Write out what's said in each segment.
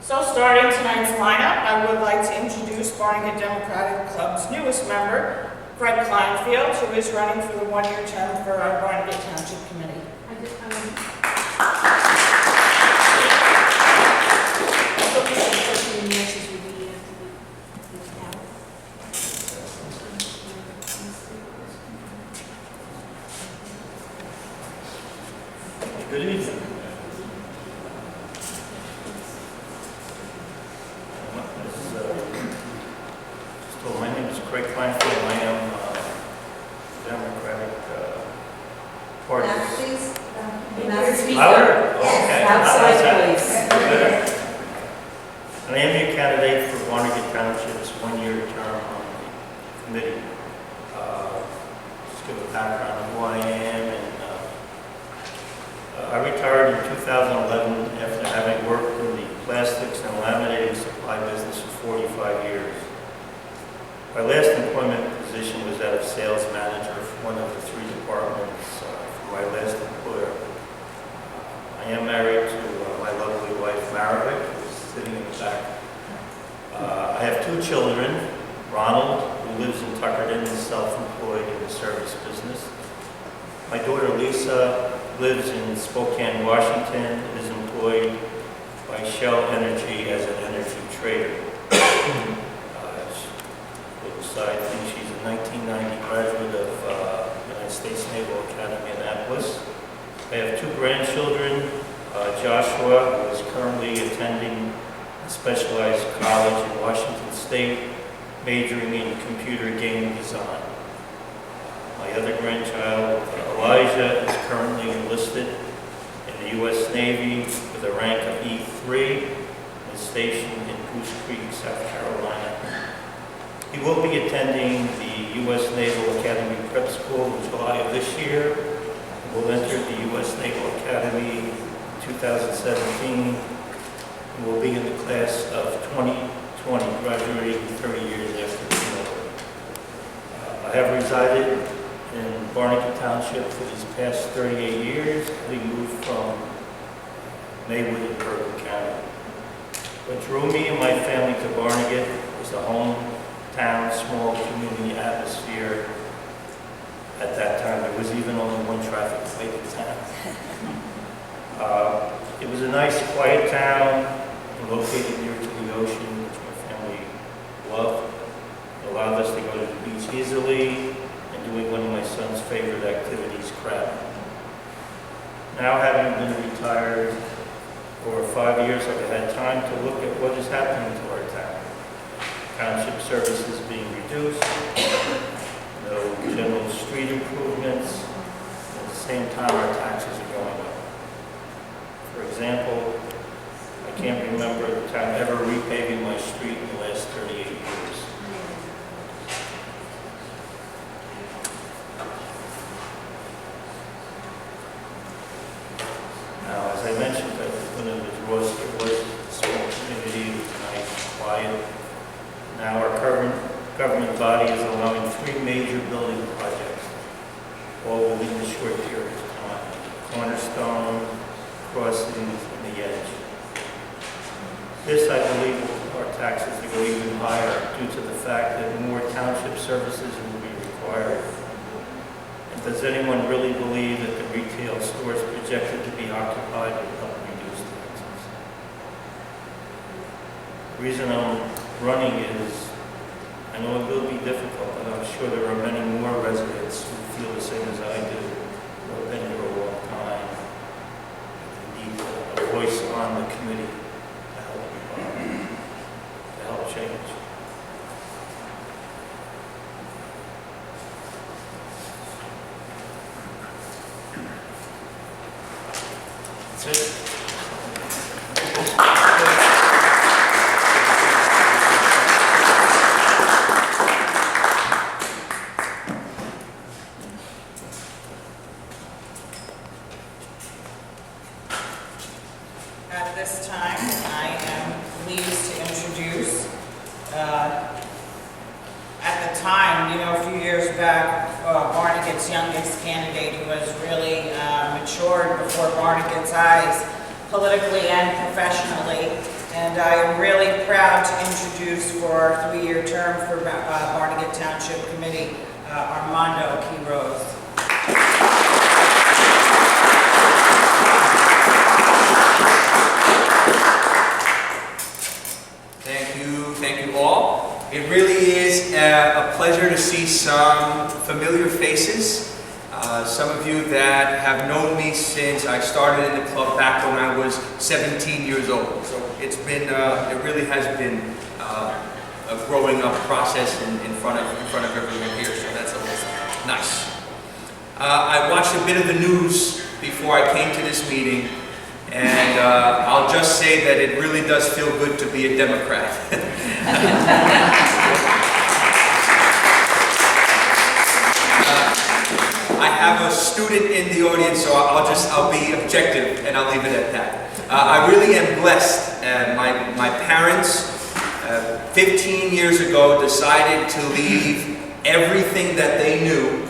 So starting tonight's lineup, I would like to introduce Barnegat Democratic Club's newest member, Fred Kleinfield, who is running for the one-year term for our Barnegat Township Committee. Good evening. My name is Craig Kleinfield. I am Democratic Party. Please. Louder? Okay. Outside, please. And I am your candidate for Barnegat Township's one-year term on the committee. Just give a background of who I am. I retired in 2011 after having worked in the plastics and laminating supply business for 45 years. My last employment position was that of sales manager for one of the three departments for my last employer. I am married to my lovely wife, Barnegat, who's sitting in the back. I have two children, Ronald, who lives in Tuckerton, is self-employed in the service business. My daughter, Lisa, lives in Spokane, Washington, and is employed by Shell Energy as an energy trader. I think she's a 1990 graduate of United States Naval Academy in Annapolis. I have two grandchildren, Joshua, who is currently attending a specialized college in Washington State, majoring in computer game design. My other grandchild, Elijah, is currently enlisted in the U.S. Navy with a rank of E3 and is stationed in Goose Creek, South Carolina. He will be attending the U.S. Naval Academy Prep School in July of this year. He will enter the U.S. Naval Academy in 2017 and will be in the class of 2020, graduating 30 years after the war. I have resided in Barnegat Township for these past 38 years, having moved from Maywood in Bergen County. What drew me and my family to Barnegat was the hometown, small community atmosphere. At that time, there was even only one traffic light in town. It was a nice, quiet town, located near to the ocean, which my family loved. It allowed us to go to the beach easily, and doing one of my son's favorite activities, crabbing. Now, having been retired for 5 years, I've had time to look at what is happening to our town. Township services being reduced, no general street improvements, at the same time our taxes are going up. For example, I can't remember the town ever repaving my street in the last 38 years. Now, as I mentioned, when it was a small community, it was nice, quiet. Now our current government body is allowing 3 major building projects, all within a short period of time. Cornerstone, crossings, and the edge. This, I believe, will cause our taxes to go even higher due to the fact that more township services will be required. And does anyone really believe that the retail stores projected to be occupied will help reduce taxes? The reason I'm running is, I know it will be difficult, but I'm sure there are many more residents who feel the same as I do, who have been here a long time, and need a voice on the committee to help change. That's it. At this time, I am pleased to introduce, at the time, a few years back, Barnegat's youngest candidate who has really matured before Barnegat's eyes, politically and professionally, And I am really proud to introduce for our 3-year term for Barnegat Township Committee, Armando Quiroz. Thank you all. It really is a pleasure to see some familiar faces. Some of you that have known me since I started in the club back when I was 17 years old. So it's been, it really has been a growing up process in front of everyone here. So that's always nice. I watched a bit of the news before I came to this meeting, and I'll just say that it really does feel good to be a Democrat. I have a student in the audience, so I'll be objective and I'll leave it at that. I really am blessed. My parents, 15 years ago, decided to leave everything that they knew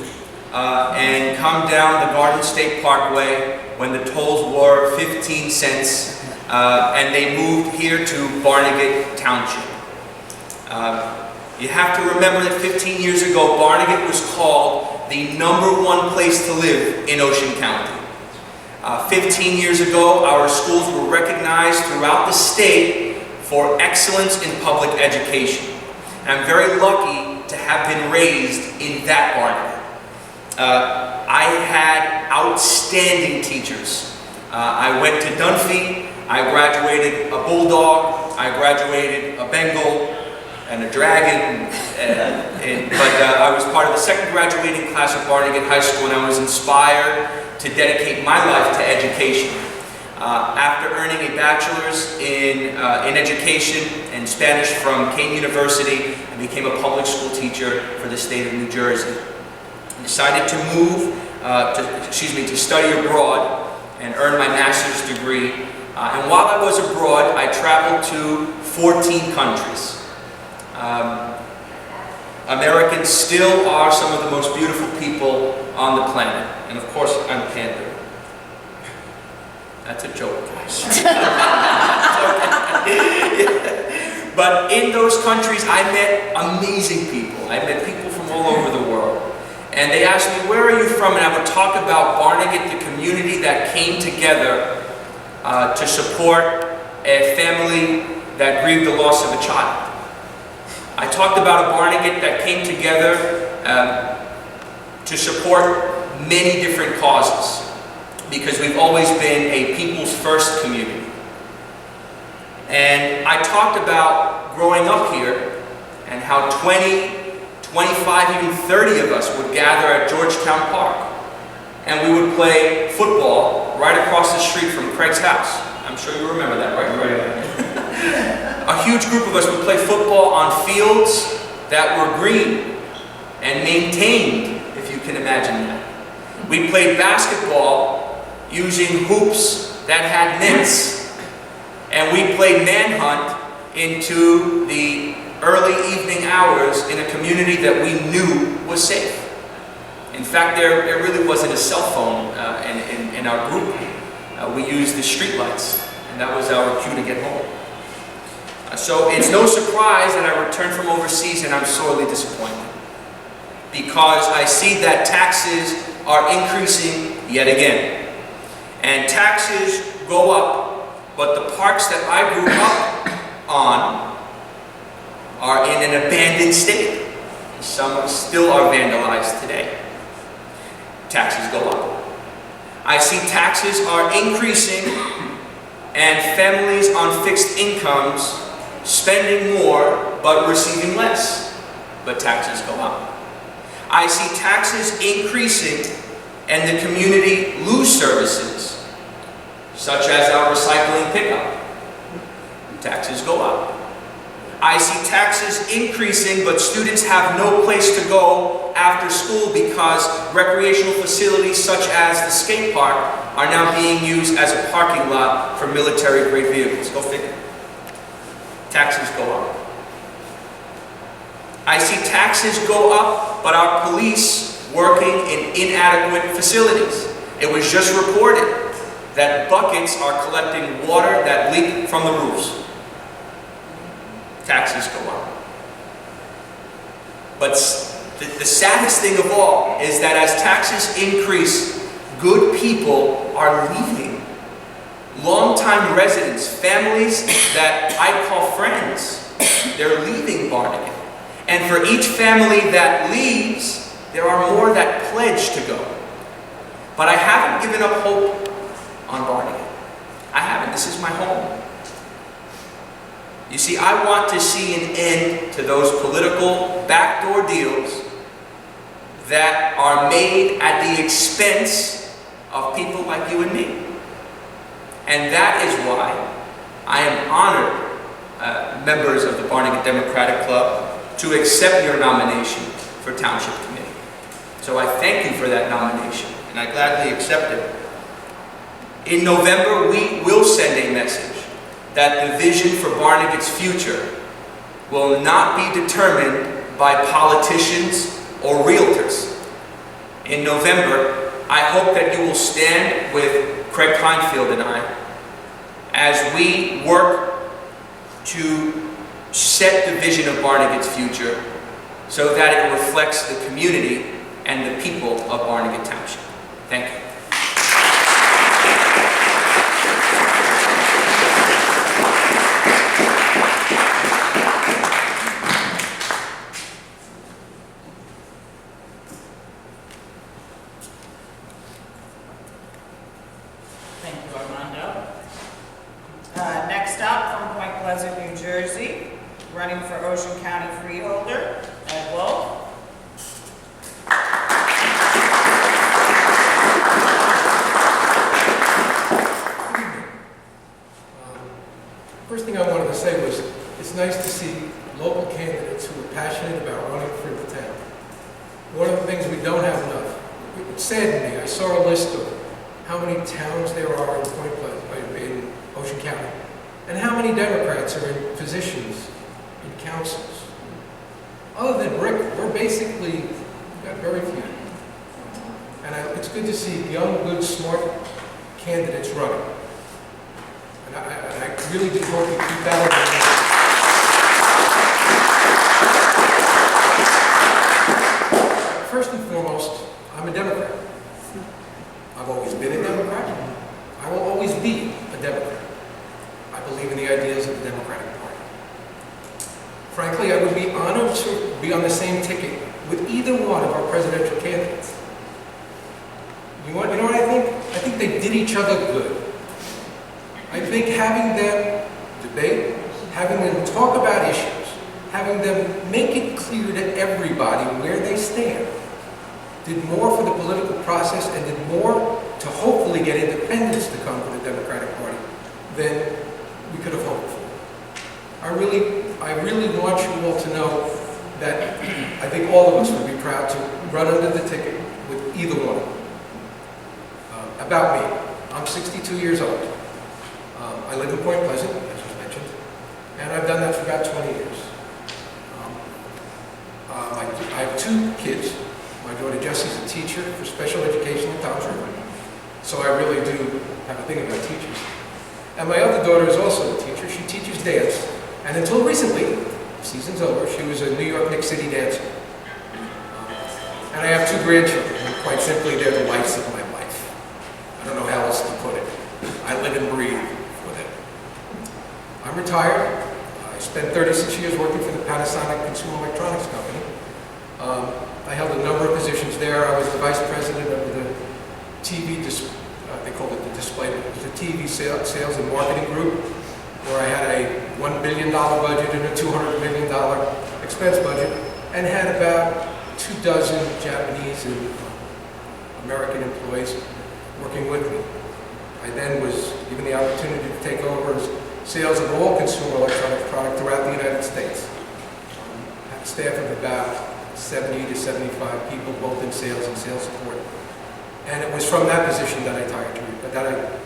and come down the Garden State Parkway when the tolls were 15 cents, and they moved here to Barnegat Township. You have to remember that 15 years ago, Barnegat was called the #1 place to live in Ocean County. 15 years ago, our schools were recognized throughout the state for excellence in public education. And I'm very lucky to have been raised in that Barnegat. I had outstanding teachers. I went to Dunphy, I graduated a Bulldog, I graduated a Bengal, and a dragon, but I was part of the second graduating class of Barnegat High School, and I was inspired to dedicate my life to education. After earning a bachelor's in education and Spanish from Kane University, I became a public school teacher for the state of New Jersey. I decided to move, to study abroad and earn my master's degree. And while I was abroad, I traveled to 14 countries. Americans still are some of the most beautiful people on the planet. And of course, I'm pandering. That's a joke, guys. But in those countries, I met amazing people. I met people from all over the world. And they asked me, where are you from? And I would talk about Barnegat, the community that came together to support a family that grieved the loss of a child. I talked about a Barnegat that came together to support many different causes, because we've always been a people's first community. And I talked about growing up here and how 20, 25, even 30 of us would gather at Georgetown Park, and we would play football right across the street from Craig's house. I'm sure you remember that, right? A huge group of us would play football on fields that were green and maintained, if you can imagine that. We played basketball using hoops that had nets, and we played manhunt into the early evening hours in a community that we knew was safe. In fact, there really wasn't a cell phone in our group. We used the street lights, and that was our cue to get home. So it's no surprise that I returned from overseas and I'm sorely disappointed, because I see that taxes are increasing yet again. And taxes go up, but the parks that I grew up on are in an abandoned state. Some still are vandalized today. Taxes go up. I see taxes are increasing and families on fixed incomes spending more but receiving less, but taxes go up. I see taxes increasing and the community lose services, such as our recycling pickup. Taxes go up. I see taxes increasing, but students have no place to go after school because recreational facilities such as the skate park are now being used as a parking lot for military-grade vehicles. Go figure. Taxes go up. I see taxes go up, but our police working in inadequate facilities. It was just reported that buckets are collecting water that leak from the roofs. taxes go up. But the saddest thing of all is that as taxes increase, good people are leaving. Long-time residents, families that I call friends, they're leaving Barnegat. And for each family that leaves, there are more that pledge to go. But I haven't given up hope on Barnegat. I haven't. This is my home. You see, I want to see an end to those political backdoor deals that are made at the expense of people like you and me. And that is why I am honored, members of the Barnegat Democratic Club, to accept your nomination for Township Committee. So I thank you for that nomination, and I gladly accept it. In November, we will send a message that the vision for Barnegat's future will not be determined by politicians or realtors. In November, I hope that you will stand with Craig Kleinfield and I as we work to set the vision of Barnegat's future so that it reflects the community and the people of Barnegat Township. Thank you. Thank you, Armando. Next up, from Point Pleasant, New Jersey, running for Ocean County Freeholder, Ed Wolf. First thing I wanted to say was, it's nice to see local candidates who are passionate about running for the town. One of the things we don't have enough, it saddened me, I saw a list of how many towns there are in Point Pleasant, in Ocean County, and how many Democrats are in positions in councils. Other than Rick, we're basically, we've got very few. And it's good to see young, good, smart candidates running. And I really do hope you keep that in mind. First and foremost, I'm a Democrat. I've always been a Democrat. I will always be a Democrat. I believe in the ideas of the Democratic Party. Frankly, I would be honored to be on the same ticket with either one of our presidential candidates. You know what I think? I think they did each other good. I think having them debate, having them talk about issues, having them make it clear to everybody where they stand, did more for the political process and did more to hopefully get independents to come to the Democratic Party than we could have hoped for. I really want you all to know that I think all of us would be proud to run under the ticket with either one. About me, I'm 62 years old. I live in Point Pleasant, as was mentioned, and I've done that for about 20 years. I have two kids. My daughter Jessie's a teacher for special education at Township, so I really do have a thing about teachers. And my other daughter is also a teacher. She teaches dance, and until recently, season's over, she was a New York Knicks City dancer. And I have two grandchildren, and quite simply, they're the lights of my life. I don't know how else to put it. I live and breathe for them. I'm retired. I spent 36 years working for the Panasonic Consumer Electronics Company. I held a number of positions there. I was the vice president of the TV, they called it the display, it was the TV sales and marketing group, where I had a $1 billion budget and a $200 million expense budget, and had about 24 Japanese and American employees working with me. I then was given the opportunity to take over as sales of all consumer electronics products throughout the United States. I had a staff of about 70 to 75 people, both in sales and sales support. And it was from that position that I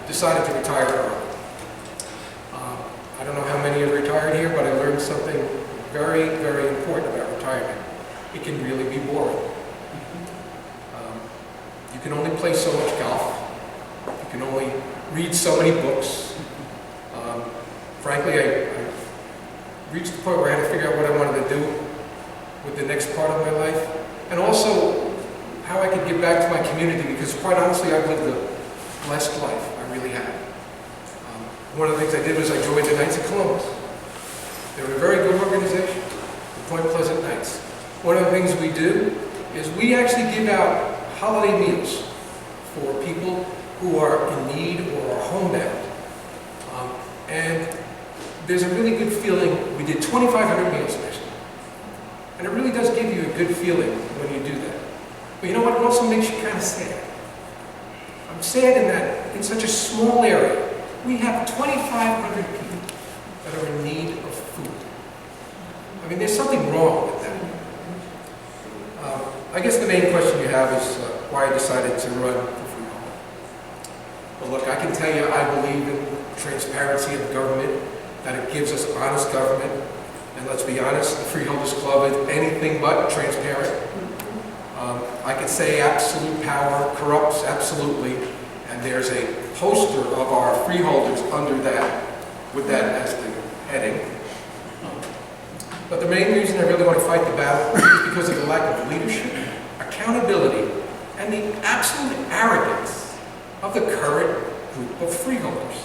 decided to retire early. I don't know how many have retired here, but I learned something very, very important about retirement. It can really be boring. You can only play so much golf. You can only read so many books. Frankly, reached the point where I had to figure out what I wanted to do with the next part of my life, and also how I could give back to my community, because quite honestly, I've lived a blessed life. I really have. One of the things I did was I joined the Knights of Columbus. They're a very good organization, the Point Pleasant Knights. One of the things we do is we actually give out holiday meals for people who are in need or are homebound. And there's a really good feeling. We did 2,500 meals last year. And it really does give you a good feeling when you do that. But you know what? It also makes you kind of sad. I'm sad in that in such a small area, we have 2,500 people that are in need of food. I mean, there's something wrong with that. I guess the main question you have is why I decided to run for freeholder. Well, look, I can tell you I believe in transparency of government, that it gives us honest government. And let's be honest, the Freeholders Club is anything but transparent. I could say absolute power corrupts absolutely, and there's a poster of our freeholders under that, with that as the heading. But the main reason I really want to fight the battle is because of the lack of leadership, accountability, and the absolute arrogance of the current group of freeholders.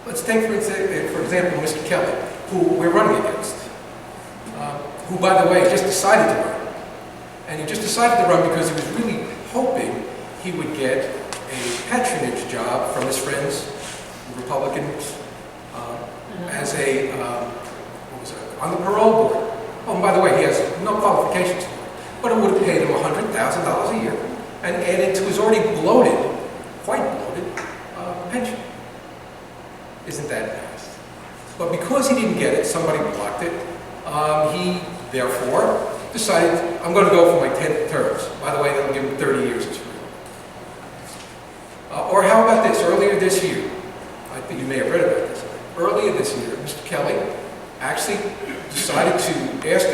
Let's take, for example, Mr. Kelly, who we're running against, who, by the way, just decided to run. And he just decided to run because he was really hoping he would get a patronage job from his friends, the Republicans, as a, on the parole board. Oh, and by the way, he has no qualifications for it, but it would have paid him $100,000 a year and added to his already bloated, quite bloated, pension. Isn't that nice? But because he didn't get it, somebody blocked it, he, therefore, decided, I'm going to go for my 10 terms. By the way, that'll give him 30 years as freeholder. Or how about this? Earlier this year, I think you may have read about this. Earlier this year, Mr. Kelly actually decided to ask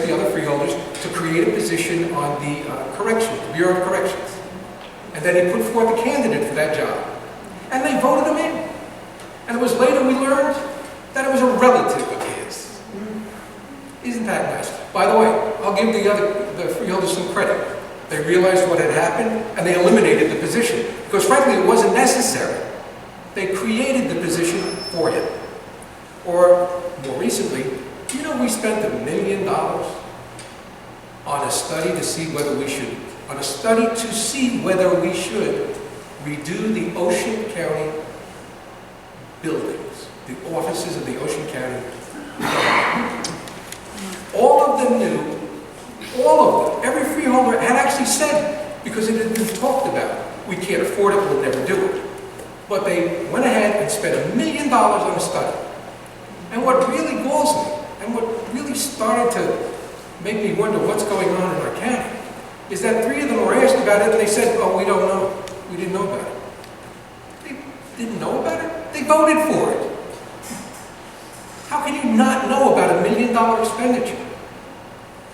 the other freeholders to create a position on the the Bureau of Corrections. And then he put forth a candidate for that job. And they voted him in. And it was later we learned that it was a relative of his. Isn't that nice? By the way, I'll give the freeholders some credit. They realized what had happened, and they eliminated the position. Because frankly, it wasn't necessary. They created the position for him. Or, more recently, do you know we spent $1 million on a study to see whether we should, redo the Ocean County buildings, the offices of the Ocean County. All of them knew, every freeholder had actually said, because it had been talked about, we can't afford it, we'll never do it. But they went ahead and spent $1 million on a study. And what really galls me, and what really started to make me wonder what's going on in our county, is that 3 of them were asked about it and they said, oh, we don't know. We didn't know about it. They didn't know about it? They voted for it. How can you not know about $1 million expenditure?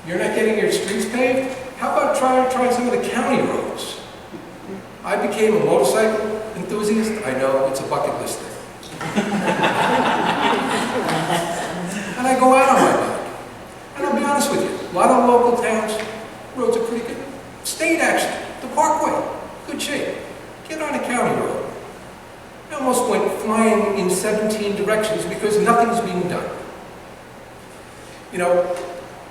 You're not getting your streets paved? How about trying some of the county roads? I became a motorcycle enthusiast. I know, it's a bucket list thing. And I go out on my bike. And I'll be honest with you, a lot of local towns, roads are pretty good. State actually, the Parkway, good shape. Get on a county road. I almost went flying in 17 directions because nothing's being done. You know,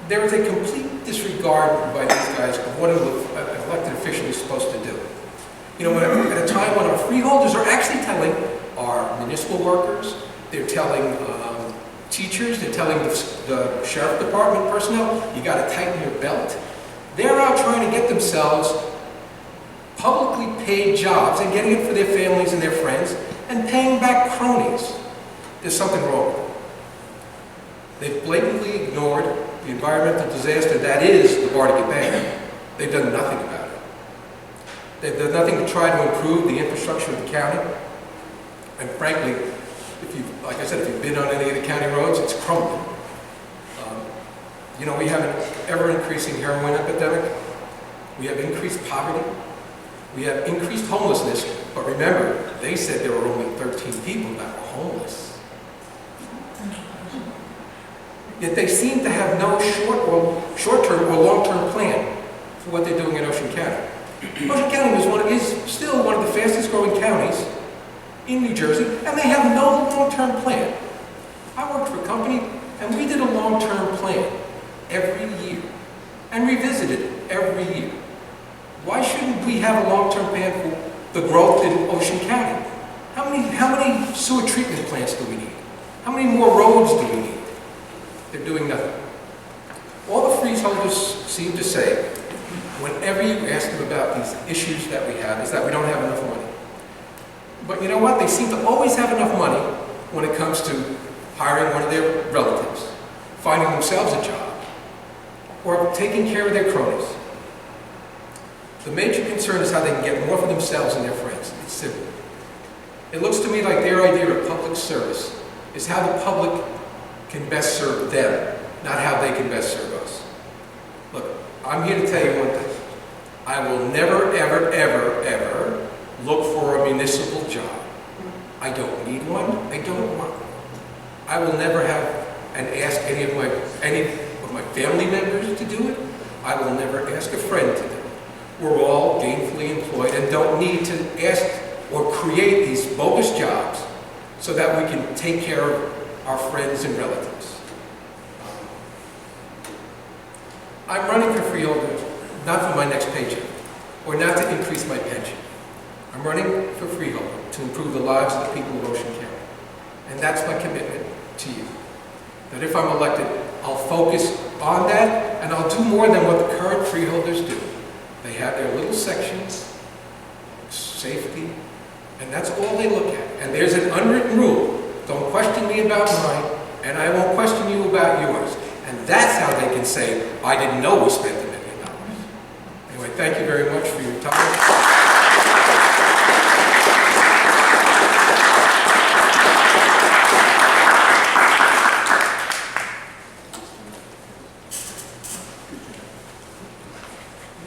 there is a complete disregard by these guys of what an elected official is supposed to do. You know, at a time when our freeholders are actually telling our municipal workers, they're telling teachers, they're telling the sheriff department personnel, you got to tighten your belt. They're out trying to get themselves publicly paid jobs and getting it for their families and their friends and paying back cronies. There's something wrong with them. They've blatantly ignored the environmental disaster that is the Barnegat Bay. They've done nothing about it. They've done nothing to try to improve the infrastructure of the county. And frankly, like I said, if you've been on any of the county roads, it's crumbling. You know, we have an ever-increasing heroin epidemic. We have increased poverty. We have increased homelessness. But remember, they said there were only 13 people that were homeless. Yet they seem to have no short-term or long-term plan for what they're doing in Ocean County. Ocean County is still one of the fastest growing counties in New Jersey, and they have no long-term plan. I worked for a company, and we did a long-term plan every year, and revisited it every year. Why shouldn't we have a long-term plan for the growth in Ocean County? How many sewer treatment plants do we need? How many more roads do we need? They're doing nothing. All the freeholders seem to say, whenever you ask them about these issues that we have, is that we don't have enough money. But you know what? They seem to always have enough money when it comes to hiring one of their relatives, finding themselves a job, or taking care of their cronies. The major concern is how they can get more for themselves and their friends. It's simple. It looks to me like their idea of public service is how the public can best serve them, not how they can best serve us. Look, I'm here to tell you one thing. I will never, ever, ever, ever look for a municipal job. I don't need one. I don't want one. I will never have and ask any of my family members to do it. I will never ask a friend to do it. We're all gainfully employed and don't need to ask or create these bogus jobs so that we can take care of our friends and relatives. I'm running for freeholder not for my next paycheck or not to increase my pension. I'm running for freeholder to improve the lives of the people of Ocean County. And that's my commitment to you. That if I'm elected, I'll focus on that and I'll do more than what the current freeholders do. They have their little sections, safety, and that's all they look at. And there's an unwritten rule. Don't question me about mine, and I won't question you about yours. And that's how they can say, I didn't know we spent $1 million. Anyway, thank you very much for your time.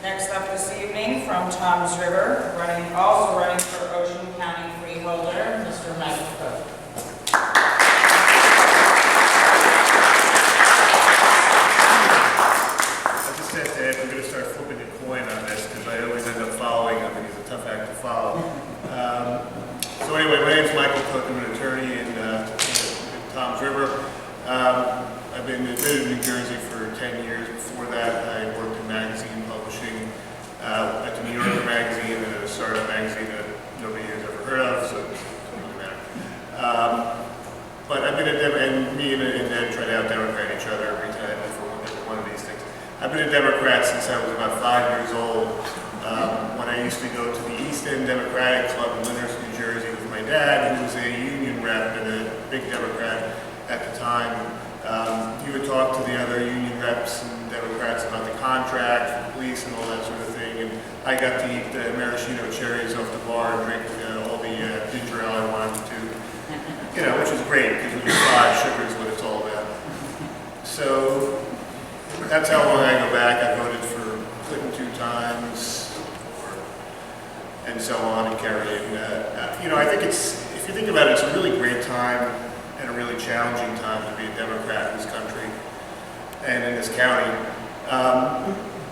Next up this evening from Toms River, also running for Ocean County freeholder, Mr. Michael Cook. I just have to add, we're going to start flipping a coin on this because I always end up following him and he's a tough act to follow. So anyway, my name's Michael Cook. I'm an attorney in Toms River. I've been admitted in New Jersey for 10 years. Before that, I worked in magazine publishing at the New Yorker magazine and at a startup magazine that nobody has ever heard of, so it doesn't really matter. But I've been and me and Ed try to out-Democrat each other every time for one of these things. I've been a Democrat since I was about 5 years old. When I used to go to the East End Democratic Club in Lyndhurst, New Jersey with my dad, who was a union rep and a big Democrat at the time. He would talk to the other union reps and Democrats about the contract for police and all that sort of thing. And I got to eat the maraschino cherries off the bar and drink all the ginger ale I wanted to, which is great because when you're 5, sugar is what it's all about. So that's how long I go back. I voted for Clinton 2 times, and so on, and Kerry. And I think if you think about it, it's a really great time and a really challenging time to be a Democrat in this country and in this county.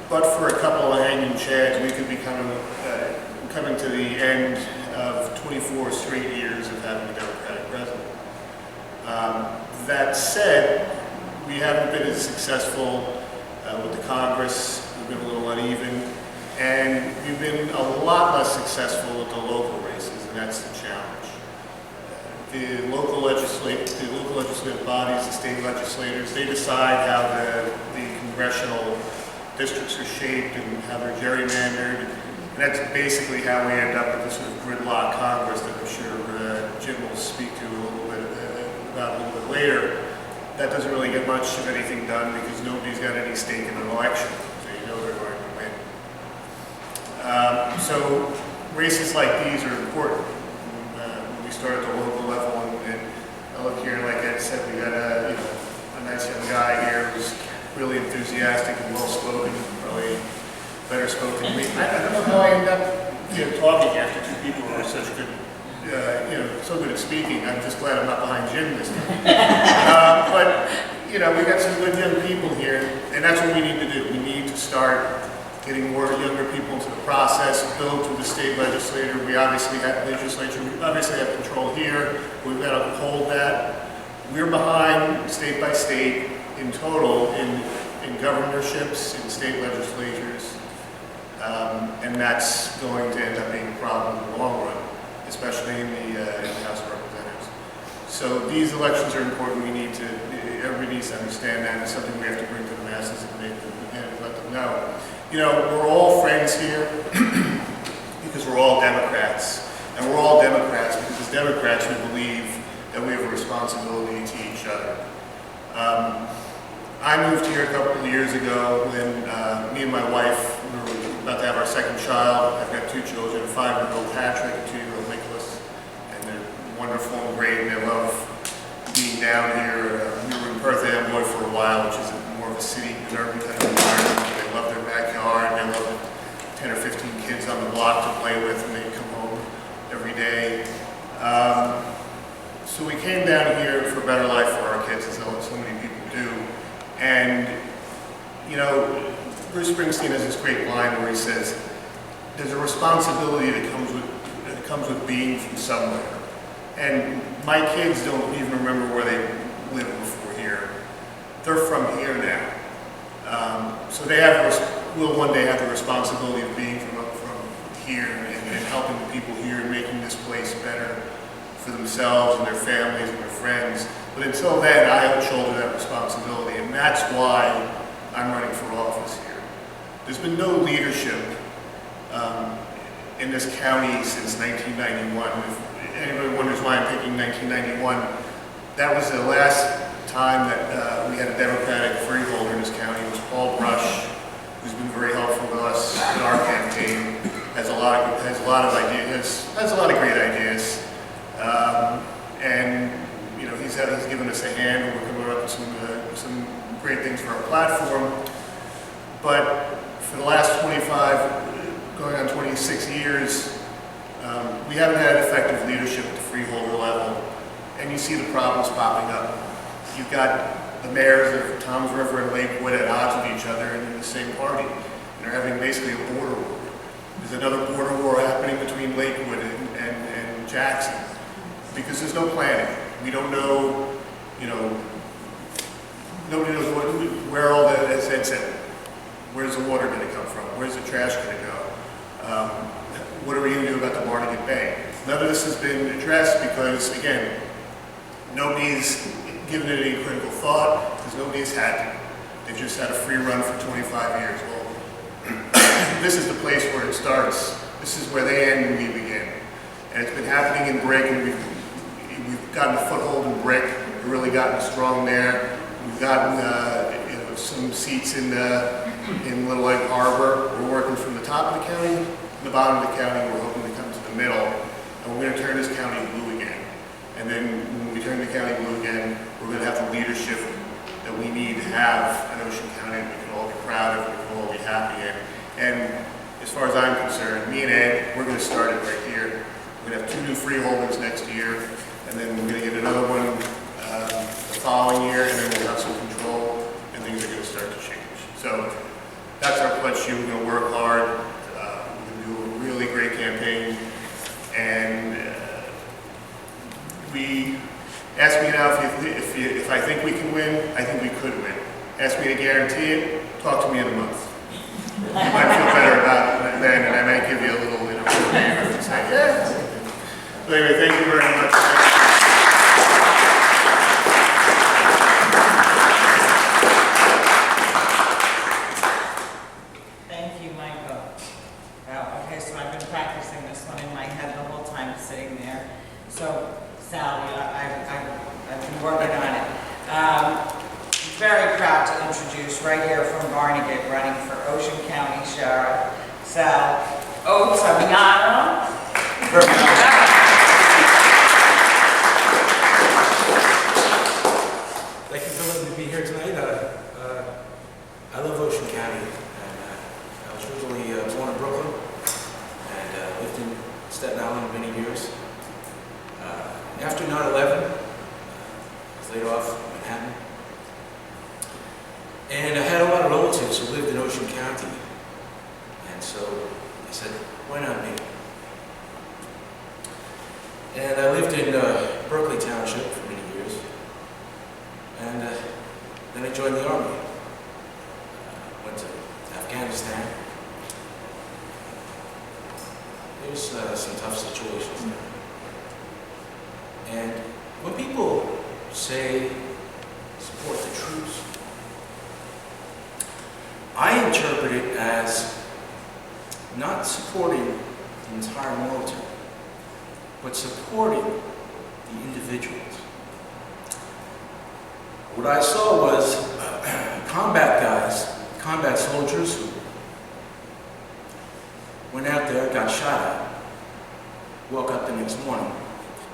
But for a couple of hanging chads, we could be coming to the end of 24 straight years of having a Democratic president. That said, we haven't been as successful with the Congress. We've been a little uneven, and we've been a lot less successful with the local races, and that's the challenge. The local legislative bodies, the state legislators, they decide how the congressional districts are shaped and how they're gerrymandered. And that's basically how we end up with this sort of gridlock Congress that I'm sure Jim will speak to a little bit later. That doesn't really get much of anything done because nobody's got any stake in an election, so you know they're going to win. So races like these are important. When we start at the local level, and I look here, like I said, we got a nice young guy here who's really enthusiastic and well-spoken, probably better spoken than me. I don't know how I end up talking after 2 people who are such good, so good at speaking. I'm just glad I'm not behind Jim this time. But we got some good young people here, and that's what we need to do. We need to start getting more younger people into the process, build through the state legislature. We obviously have control here. We've got to uphold that. We're behind state by state in total in governorships, in state legislatures, and that's going to end up being a problem in the long run, especially in the House of Representatives. So these elections are important. Everybody needs to understand that. It's something we have to bring to the masses and let them know. You know, we're all friends here because we're all Democrats. And we're all Democrats because as Democrats we believe that we have a responsibility to each other. I moved here a couple of years ago when me and my wife were about to have our second child. I've got 2 children, a 5-year-old Patrick, a 2-year-old Nicholas, and they're wonderful and great, and they love being down here. We were in Perth Amboy for a while, which is more of a city, an urban kind of environment. They love their backyard. They love 10 or 15 kids on the block to play with, and they come home every day. So we came down here for a better life for our kids, as so many people do. And, you know, Bruce Springsteen has this great line where he says, there's a responsibility that comes with being from somewhere. And my kids don't even remember where they lived before here. They're from here now. So they will one day have the responsibility of being from here and helping the people here and making this place better for themselves and their families and their friends. But until then, I have shouldered that responsibility, and that's why I'm running for office here. There's been no leadership in this county since 1991. If anybody wonders why I'm picking 1991, that was the last time that we had a Democratic freeholder in this county. It was Paul Brush, who's been very helpful to us in our campaign. Has a lot of great ideas, and you know he's given us a hand, and we're coming up with some great things for our platform. But for the last 25, going on 26 years, we haven't had effective leadership at the freeholder level, and you see the problems popping up. You've got the mayors of Toms River and Lakewood at odds with each other and in the same party. And they're having basically a border war. There's another border war happening between Lakewood and Jackson because there's no planning. We don't know, you know, nobody knows where all that is. Where's the water going to come from? Where's the trash going to go? What are we going to do about the Barnegat Bay? None of this has been addressed because, again, nobody's given it any critical thought because nobody's had to. They've just had a free run for 25 years. Well, this is the place where it starts. This is where they end and we begin. And it's been happening in Brick, and we've gotten a foothold in Brick. We've really gotten strong there. We've gotten some seats in Little Egg Harbor. We're working from the top of the county to the bottom of the county. We're hoping to come to the middle. And we're going to turn this county blue again. And then when we turn the county blue again, we're going to have the leadership that we need to have in Ocean County that we can all be proud of and we can all be happy in. And as far as I'm concerned, me and Ed, we're going to start it right here. We're going to have 2 new freeholders next year, and then we're going to get another one the following year, and then we'll have some control, and things are going to start to change. So that's our pledge to you. We're going to work hard. We're going to do a really great campaign, and we ask me now if I think we can win. I think we could win. Ask me to guarantee it. Talk to me in a month. You might feel better about it then, and I might give you a little, you know, say, yeah. So anyway, thank you very much. Thank you, Michael. Wow, okay, so I've been practicing this one in my head the whole time sitting there. So, Sally, I've been working on it. Very proud to introduce right here from Barnegat, running for Ocean County Sheriff, Sal Ottaviano. Thank you for letting me be here tonight. I love Ocean County, and I was originally born in Brooklyn and lived in Staten Island many years. After 9/11, I was laid off in Manhattan. so I said, why not me? And I lived in Barnegat Township for many years, and then I joined the Army. Went to Afghanistan. There's some tough situations there. And when people say support the troops, I interpret it as not supporting the entire military, but supporting the individuals. What I saw was combat guys, combat soldiers who went out there, got shot at, woke up the next morning,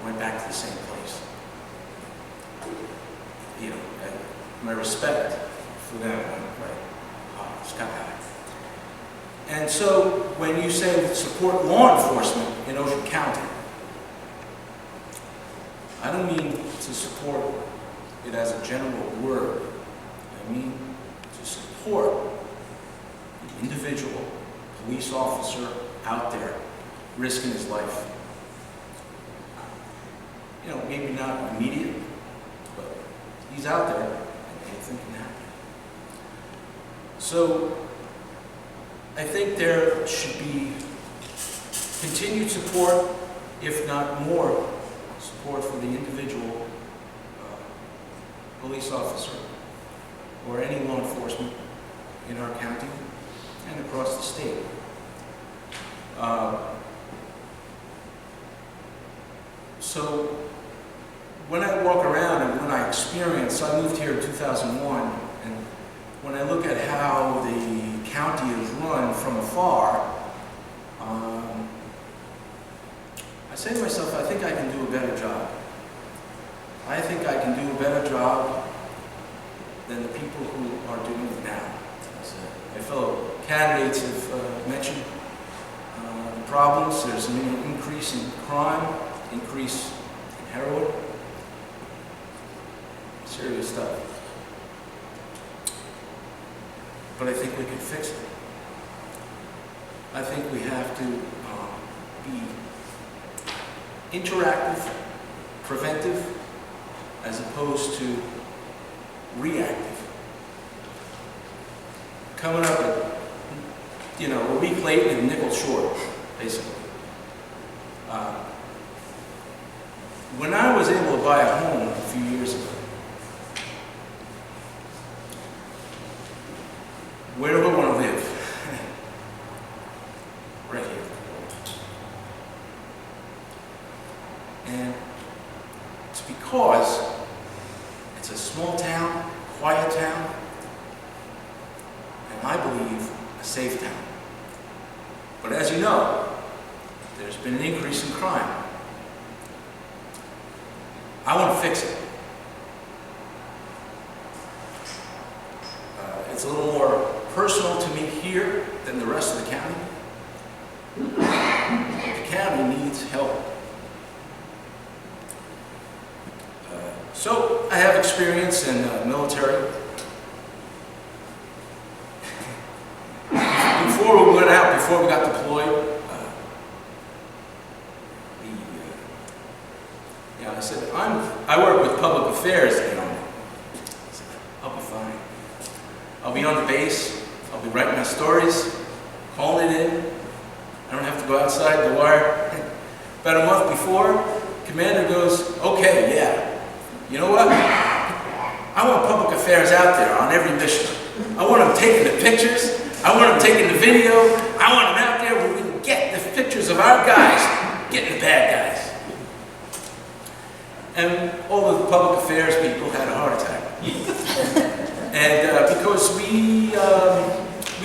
went back to the same place. You know, my respect for them went right, sky high. And so when you say support law enforcement in Ocean County, I don't mean to support it as a general word. I mean to support the individual police officer out there risking his life. You know, maybe not immediate, but he's out there and anything can happen. So I think there should be continued support, if not more support for the individual police officer or any law enforcement in our county and across the state. So when I walk around and when I experience, I moved here in 2001, and when I look at how the county is run from afar, I say to myself, I think I can do a better job. I think I can do a better job than the people who are doing it now. As my fellow candidates have mentioned the problems. There's an increase in crime, increase in heroin, serious stuff. But I think we can fix it. I think we have to be interactive, preventive, as opposed to reactive. Coming up at, you know, a week late and a nickel short, basically. When I was able to buy a home a few years ago, where do I want to live? Right here. And it's because it's a small town, quiet town, and I believe a safe town. But as you know, there's been an increase in crime. I want to fix it. It's a little more personal to me here than the rest of the county. The county needs help. So I have experience in military. Before we went out, before we got deployed, I said, I work with public affairs, you know. I said, I'll be fine. I'll be on the base. I'll be writing my stories, calling it in. I don't have to go outside the wire. About a month before, commander goes, okay, yeah. You know what? I want public affairs out there on every mission. I want them taking the pictures. I want them taking the video. I want them out there where we can get the pictures of our guys getting the bad guys. And all the public affairs people had a heart attack. And because we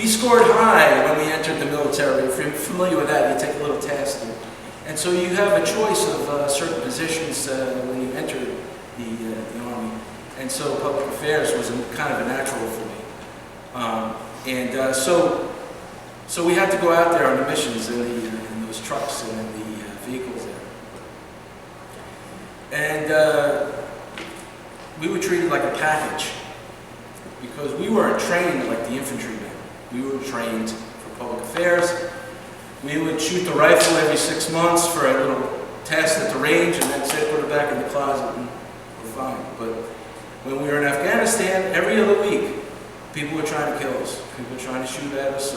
scored high when we entered the military. If you're familiar with that, you take a little test. And so you have a choice of certain positions when you enter the Army. And so public affairs was kind of a natural for me. So we had to go out there on the missions in those trucks and in the vehicles there. And we were treated like a package because we weren't trained like the infantrymen. We were trained for Public Affairs. We would shoot the rifle every 6 months for a little test at the range, and then say put it back in the closet and we're fine. But when we were in Afghanistan, every other week, people were trying to kill us. People were trying to shoot at us,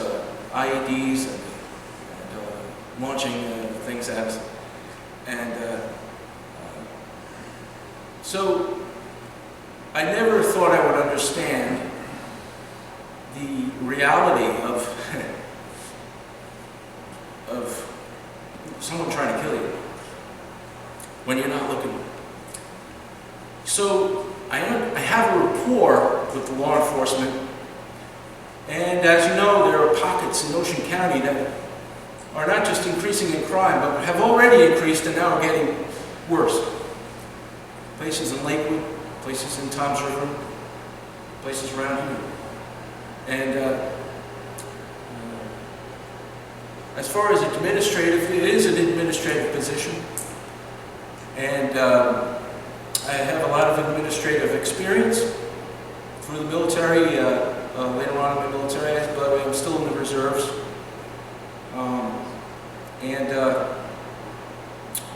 IEDs, and launching things at us. And so I never thought I would understand the reality of of someone trying to kill you when you're not looking. So I have a rapport with the law enforcement, and as you know, there are pockets in Ocean County that are not just increasing in crime, but have already increased and now are getting worse. Places in Lakewood, places in Toms River, places around here. And as far as administrative, it is an administrative position. And I have a lot of administrative experience through the military, later on in the military, but I'm still in the reserves.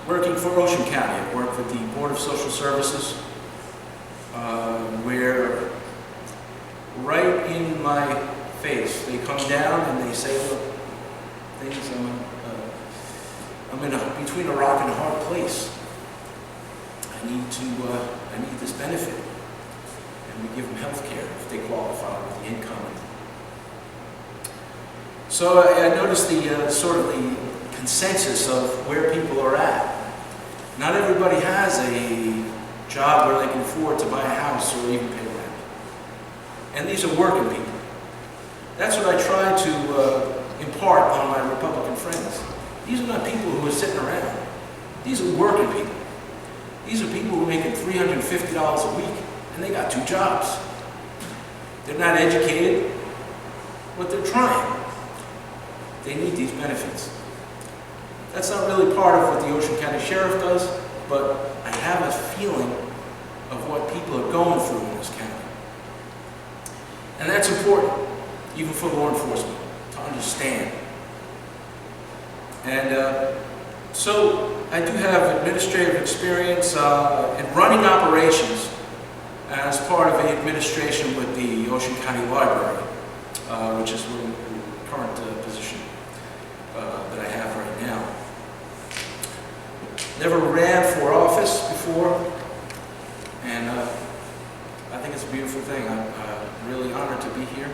Working for Ocean County, I work with the Board of Social Services, where right in my face, they come down and they say, look, things, I'm between a rock and a hard place. I need this benefit. And we give them health care if they qualify with the income. So I noticed the sort of the consensus of where people are at. Not everybody has a job where they can afford to buy a house or even pay rent. And these are working people. That's what I try to impart on my Republican friends. These are not people who are sitting around. These are working people. These are people who are making $350 a week, and they got 2 jobs. They're not educated, but they're trying. They need these benefits. That's not really part of what the Ocean County Sheriff does, but I have a feeling of what people are going through in this county. And that's important, even for law enforcement, to understand. And so I do have administrative experience in running operations as part of the administration with the Ocean County Library, which is the current position that I have right now. Never ran for office before, and I think it's a beautiful thing. I'm really honored to be here.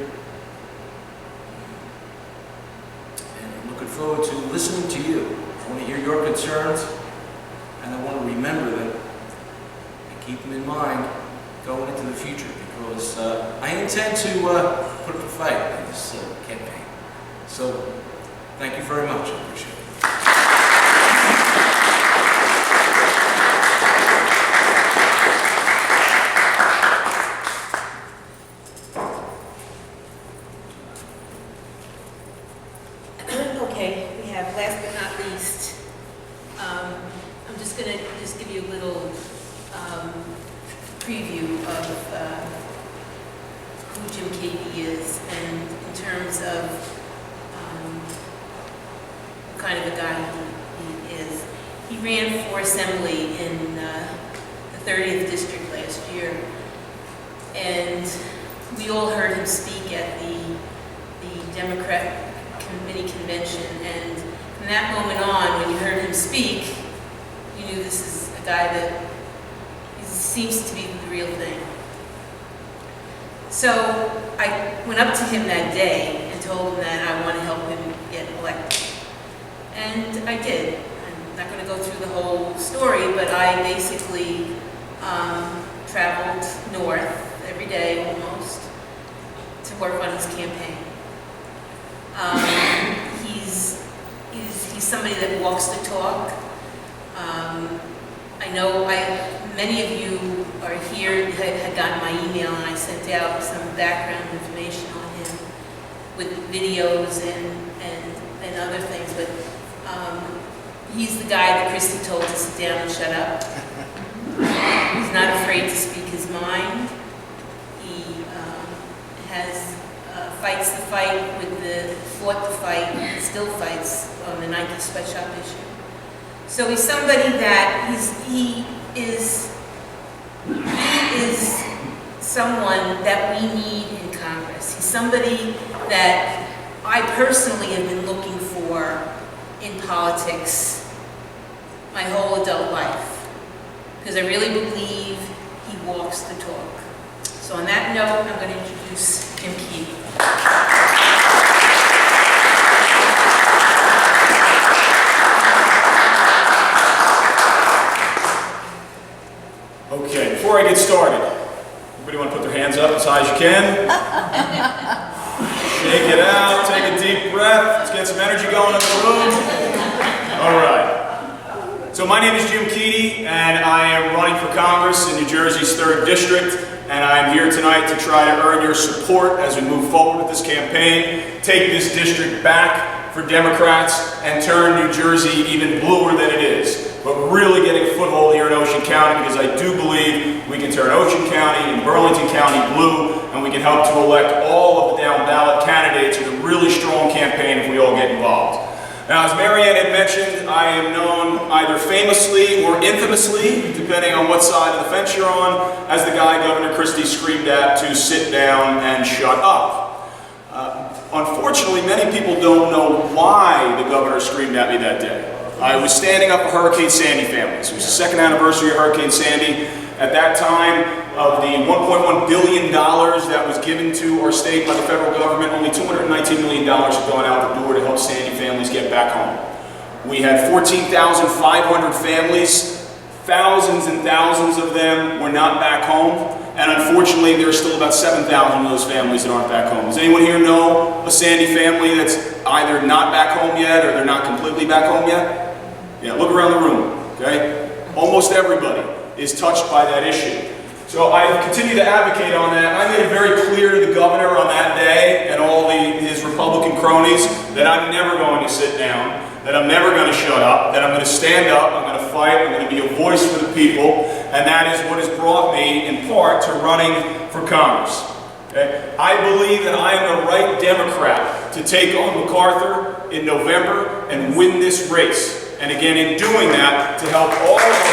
And I'm looking forward to listening to you. I want to hear your concerns, and I want to remember them and keep them in mind going into the future, because I intend to put up a fight in this campaign. So, thank you very much. I appreciate it. Okay, we have last but not least. I'm just going to give you a little preview of who Jim Cavey is, and in terms of what kind of a guy he is. He ran for assembly in the 30th district last year, and we all heard him speak at the Democratic Committee convention, and from that moment on, when you heard him speak, you knew this is a guy that seems to be the real thing. So I went up to him that day and told him that I want to help him get elected. And I did. I'm not going to go through the whole story, but I basically traveled north every day almost to work on his campaign. He's somebody that walks the talk. I know many of you are here, had gotten my email, and I sent out some background information on him with videos and other things, but he's the guy that Christy told to sit down and shut up. He's not afraid to speak his mind. He has fights the fight fought the fight, and still fights on the Nike sweatshop issue. So he's somebody that he is someone that we need in Congress. He's somebody that I personally have been looking for in politics my whole adult life, because I really believe he walks the talk. So on that note, I'm going to introduce Jim Keating. Okay, before I get started, everybody want to put their hands up as high as you can? Shake it out, take a deep breath, let's get some energy going in the room. All right. So my name is Jim Keating, and I am running for Congress in New Jersey's 3rd District, and I'm here tonight to try to earn your support as we move forward with this campaign, take this district back for Democrats, and turn New Jersey even bluer than it is. But really getting a foothold here in Ocean County, because I do believe we can turn Ocean County and Burlington County blue, and we can help to elect all of the down-ballot candidates with a really strong campaign if we all get involved. Now, as Marianne had mentioned, I am known either famously or infamously, depending on what side of the fence you're on, as the guy Governor Christie screamed at to sit down and shut up. Unfortunately, many people don't know why the governor screamed at me that day. I was standing up for Hurricane Sandy families. It was the 2nd anniversary of Hurricane Sandy. At that time, of the $1.1 billion that was given to our state by the federal government, only $219 million had gone out the door to help Sandy families get back home. We had 14,500 families. Thousands and thousands of them were not back home. And unfortunately, there are still about 7,000 of those families that aren't back home. Does anyone here know a Sandy family that's either not back home yet or they're not completely back home yet? Yeah, look around the room, okay? Almost everybody is touched by that issue. So I continue to advocate on that. I made it very clear to the governor on that day and all his Republican cronies that I'm never going to sit down, that I'm never going to shut up, that I'm going to stand up, I'm going to fight, I'm going to be a voice for the people, and that is what has brought me, in part, to running for Congress. Okay? I believe that I am the right Democrat to take on MacArthur in November and win this race. And again, in doing that, to help all of us.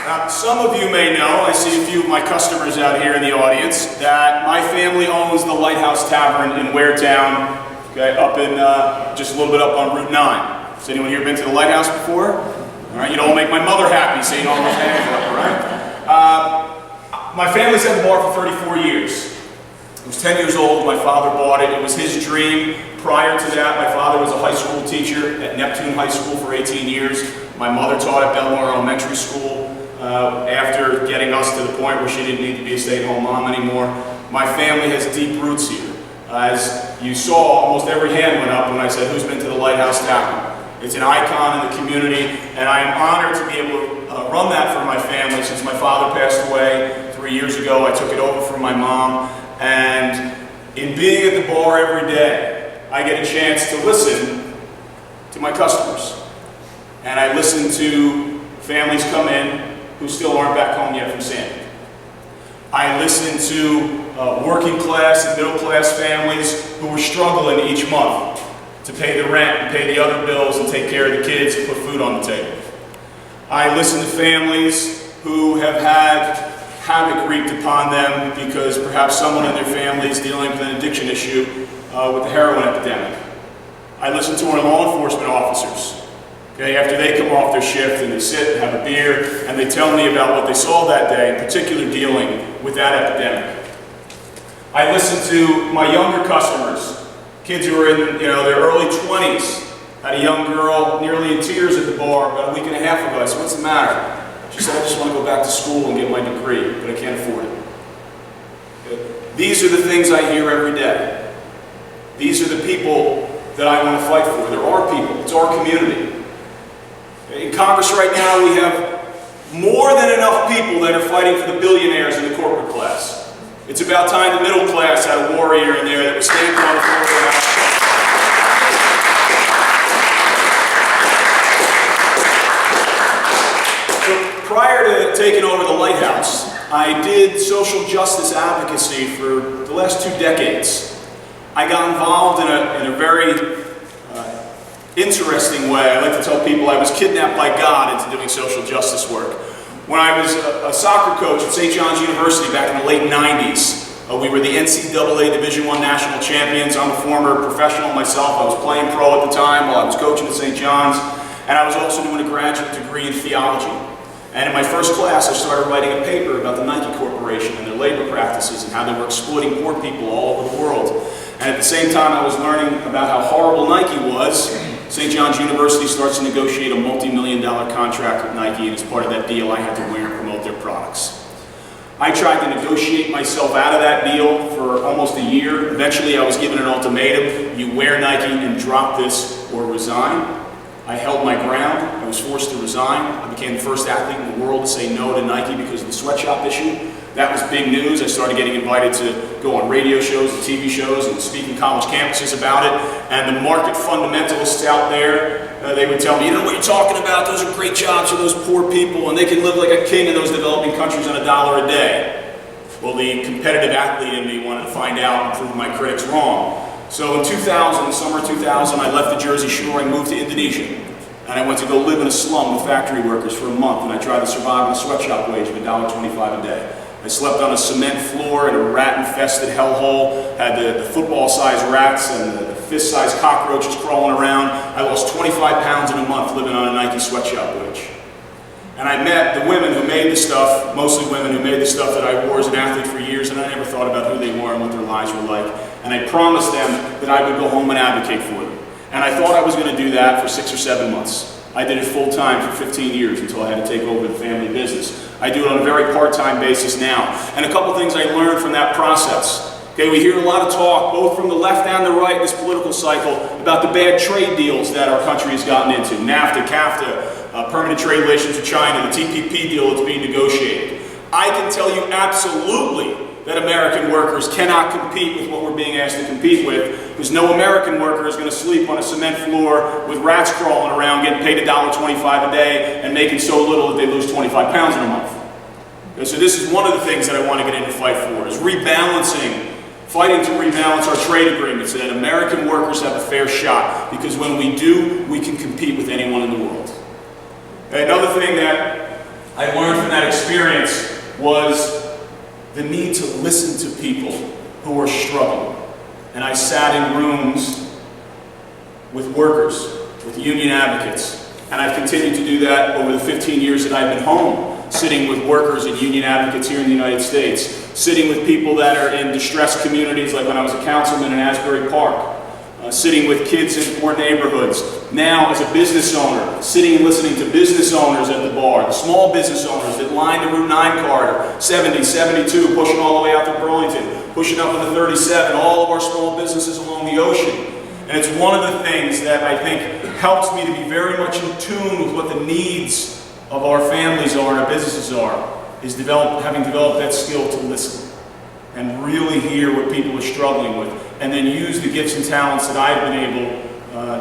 Now, some of you may know, I see a few of my customers out here in the audience, that my family owns the Lighthouse Tavern in Waretown, okay, up in, just a little bit up on Route 9. Has anyone here been to the Lighthouse before? All right, you don't make my mother happy seeing all those hands up, all right? My family's had the bar for 34 years. I was 10 years old, my father bought it. It was his dream. Prior to that, my father was a high school teacher at Neptune High School for 18 years. My mother taught at Belmore Elementary School. After getting us to the point where she didn't need to be a stay-at-home mom anymore. My family has deep roots here. As you saw, almost every hand went up when I said, who's been to the Lighthouse Tavern? It's an icon in the community, and I am honored to be able to run that for my family. Since my father passed away 3 years ago, I took it over from my mom, and in being at the bar every day, I get a chance to listen to my customers. And I listen to families come in who still aren't back home yet from Sandy. I listen to working class and middle class families who are struggling each month to pay the rent and pay the other bills and take care of the kids and put food on the table. I listen to families who have had havoc wreaked upon them because perhaps someone in their family is dealing with an addiction issue with the heroin epidemic. I listen to our law enforcement officers. Okay, after they come off their shift and they sit and have a beer and they tell me about what they saw that day, in particular dealing with that epidemic. I listen to my younger customers, kids who are in their early 20s. I had a young girl nearly in tears at the bar about a week and a half ago. I said, what's the matter? She said, I just want to go back to school and get my degree, but I can't afford it. Okay. These are the things I hear every day. These are the people that I want to fight for. There are people. It's our community. In Congress right now, we have more than enough people that are fighting for the billionaires and the corporate class. It's about time the middle class had a warrior in there that was standing on the floor. So prior to taking over the lighthouse, I did social justice advocacy for the last 2 decades. I got involved in a very interesting way. I like to tell people I was kidnapped by God into doing social justice work. When I was a soccer coach at St. John's University back in the late 90s, we were the NCAA Division I national champions. I'm a former professional myself. I was playing pro at the time while I was coaching at St. John's, and I was also doing a graduate degree in theology. And in my first class, I started writing a paper about the Nike Corporation and their labor practices and how they were exploiting poor people all over the world. And at the same time I was learning about how horrible Nike was, St. John's University starts to negotiate a multi-million-dollar contract with Nike, and as part of that deal, I had to wear and promote their products. I tried to negotiate myself out of that deal for almost a year. Eventually, I was given an ultimatum: you wear Nike and drop this or resign. I held my ground. I was forced to resign. I became the first athlete in the world to say no to Nike because of the sweatshop issue. That was big news. I started getting invited to go on radio shows and TV shows and speak in college campuses about it. And the market fundamentalists out there, they would tell me, you know what you're talking about? Those are great jobs for those poor people, and they can live like a king in those developing countries on $1 a day. Well, the competitive athlete in me wanted to find out and prove my critics wrong. So in 2000, summer 2000, I left the Jersey Shore and moved to Indonesia. And I went to go live in a slum with factory workers for a month, and I tried to survive on a sweatshop wage of $1.25 a day. I slept on a cement floor in a rat-infested hellhole, had the football-sized rats and the fist-sized cockroaches crawling around. I lost 25 pounds in a month living on a Nike sweatshop wage. And I met the women who made the stuff, mostly women who made the stuff that I wore as an athlete for years, and I never thought about who they were and what their lives were like. And I promised them that I would go home and advocate for them. And I thought I was going to do that for 6 or 7 months. I did it full-time for 15 years until I had to take over the family business. I do it on a very part-time basis now. And a couple things I learned from that process. Okay, we hear a lot of talk, both from the left and the right in this political cycle, about the bad trade deals that our country has gotten into. NAFTA, CAFTA, permanent trade relations with China, the TPP deal that's being negotiated. I can tell you absolutely that American workers cannot compete with what we're being asked to compete with, because no American worker is going to sleep on a cement floor with rats crawling around, getting paid $1.25 a day and making so little that they lose 25 pounds in a month. Okay, so this is one of the things that I want to get in and fight for, is rebalancing, fighting to rebalance our trade agreements so that American workers have a fair shot, because when we do, we can compete with anyone in the world. Okay, another thing that I learned from that experience was the need to listen to people who are struggling. And I sat in rooms with workers, with union advocates, and I've continued to do that over the 15 years that I've been home, sitting with workers and union advocates here in the United States, sitting with people that are in distressed communities, like when I was a councilman in Asbury Park, sitting with kids in poor neighborhoods. Now, as a business owner, sitting and listening to business owners at the bar, the small business owners that line the Route 9 corridor, 70, 72, pushing all the way out to Burlington, pushing up in the 37, all of our small businesses along the ocean. And it's one of the things that I think helps me to be very much in tune with what the needs of our families are and our businesses are, is having developed that skill to listen and really hear what people are struggling with, and then use the gifts and talents that I've been able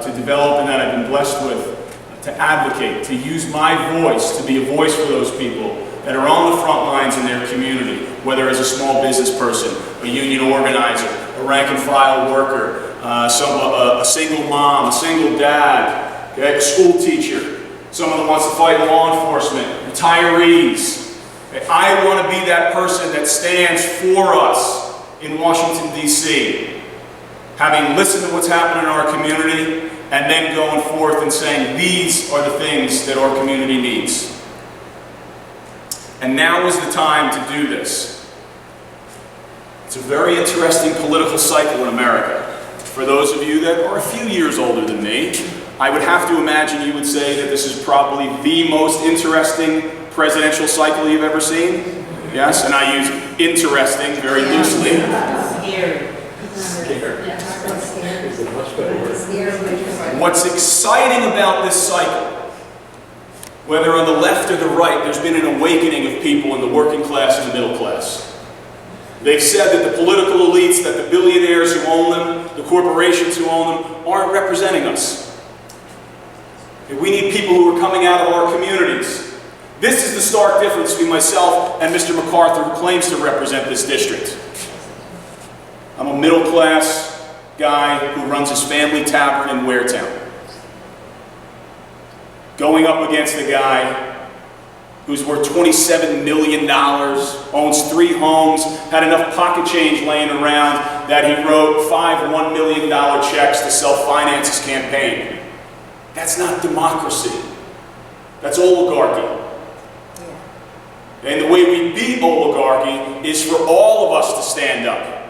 to develop and that I've been blessed with to advocate, to use my voice to be a voice for those people that are on the front lines in their community, whether as a small business person, a union organizer, a rank and file worker, a single mom, a single dad, okay, a school teacher, someone that wants to fight law enforcement, retirees. I want to be that person that stands for us in Washington, D.C., having listened to what's happening in our community, and then going forth and saying, these are the things that our community needs. And now is the time to do this. It's a very interesting political cycle in America. For those of you that are a few years older than me, I would have to imagine you would say that this is probably the most interesting presidential cycle you've ever seen. Yes, and I use interesting very loosely. Scary. What's exciting about this cycle, whether on the left or the right, there's been an awakening of people in the working class and the middle class. They've said that the political elites, that the billionaires who own them, the corporations who own them, aren't representing us. We need people who are coming out of our communities, This is the stark difference between myself and Mr. MacArthur, who claims to represent this district. I'm a middle-class guy who runs his family tavern in Waretown, going up against a guy who's worth $27 million, owns 3 homes, had enough pocket change laying around that he wrote 5 $1 million checks to self-finance his campaign. That's not democracy. That's oligarchy. And the way we beat oligarchy is for all of us to stand up,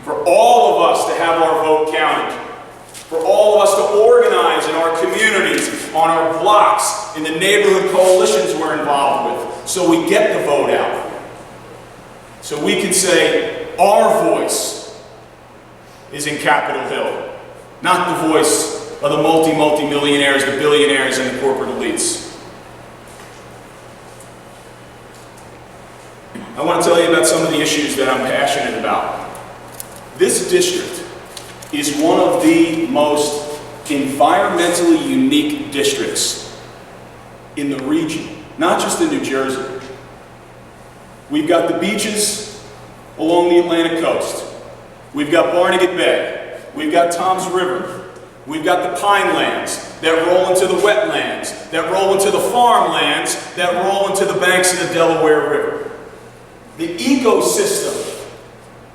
for all of us to have our vote counted, for all of us to organize in our communities, on our blocks, in the neighborhood coalitions we're involved with, so we get the vote out. So we can say our voice is in Capitol Hill, not the voice of the multi-millionaires, the billionaires, and the corporate elites. I want to tell you about some of the issues that I'm passionate about. This district is one of the most environmentally unique districts in the region, not just in New Jersey. We've got the beaches along the Atlantic coast. We've got Barnegat Bay. We've got Tom's River. We've got the pine lands that roll into the wetlands, that roll into the farmlands, that roll into the banks of the Delaware River. The ecosystem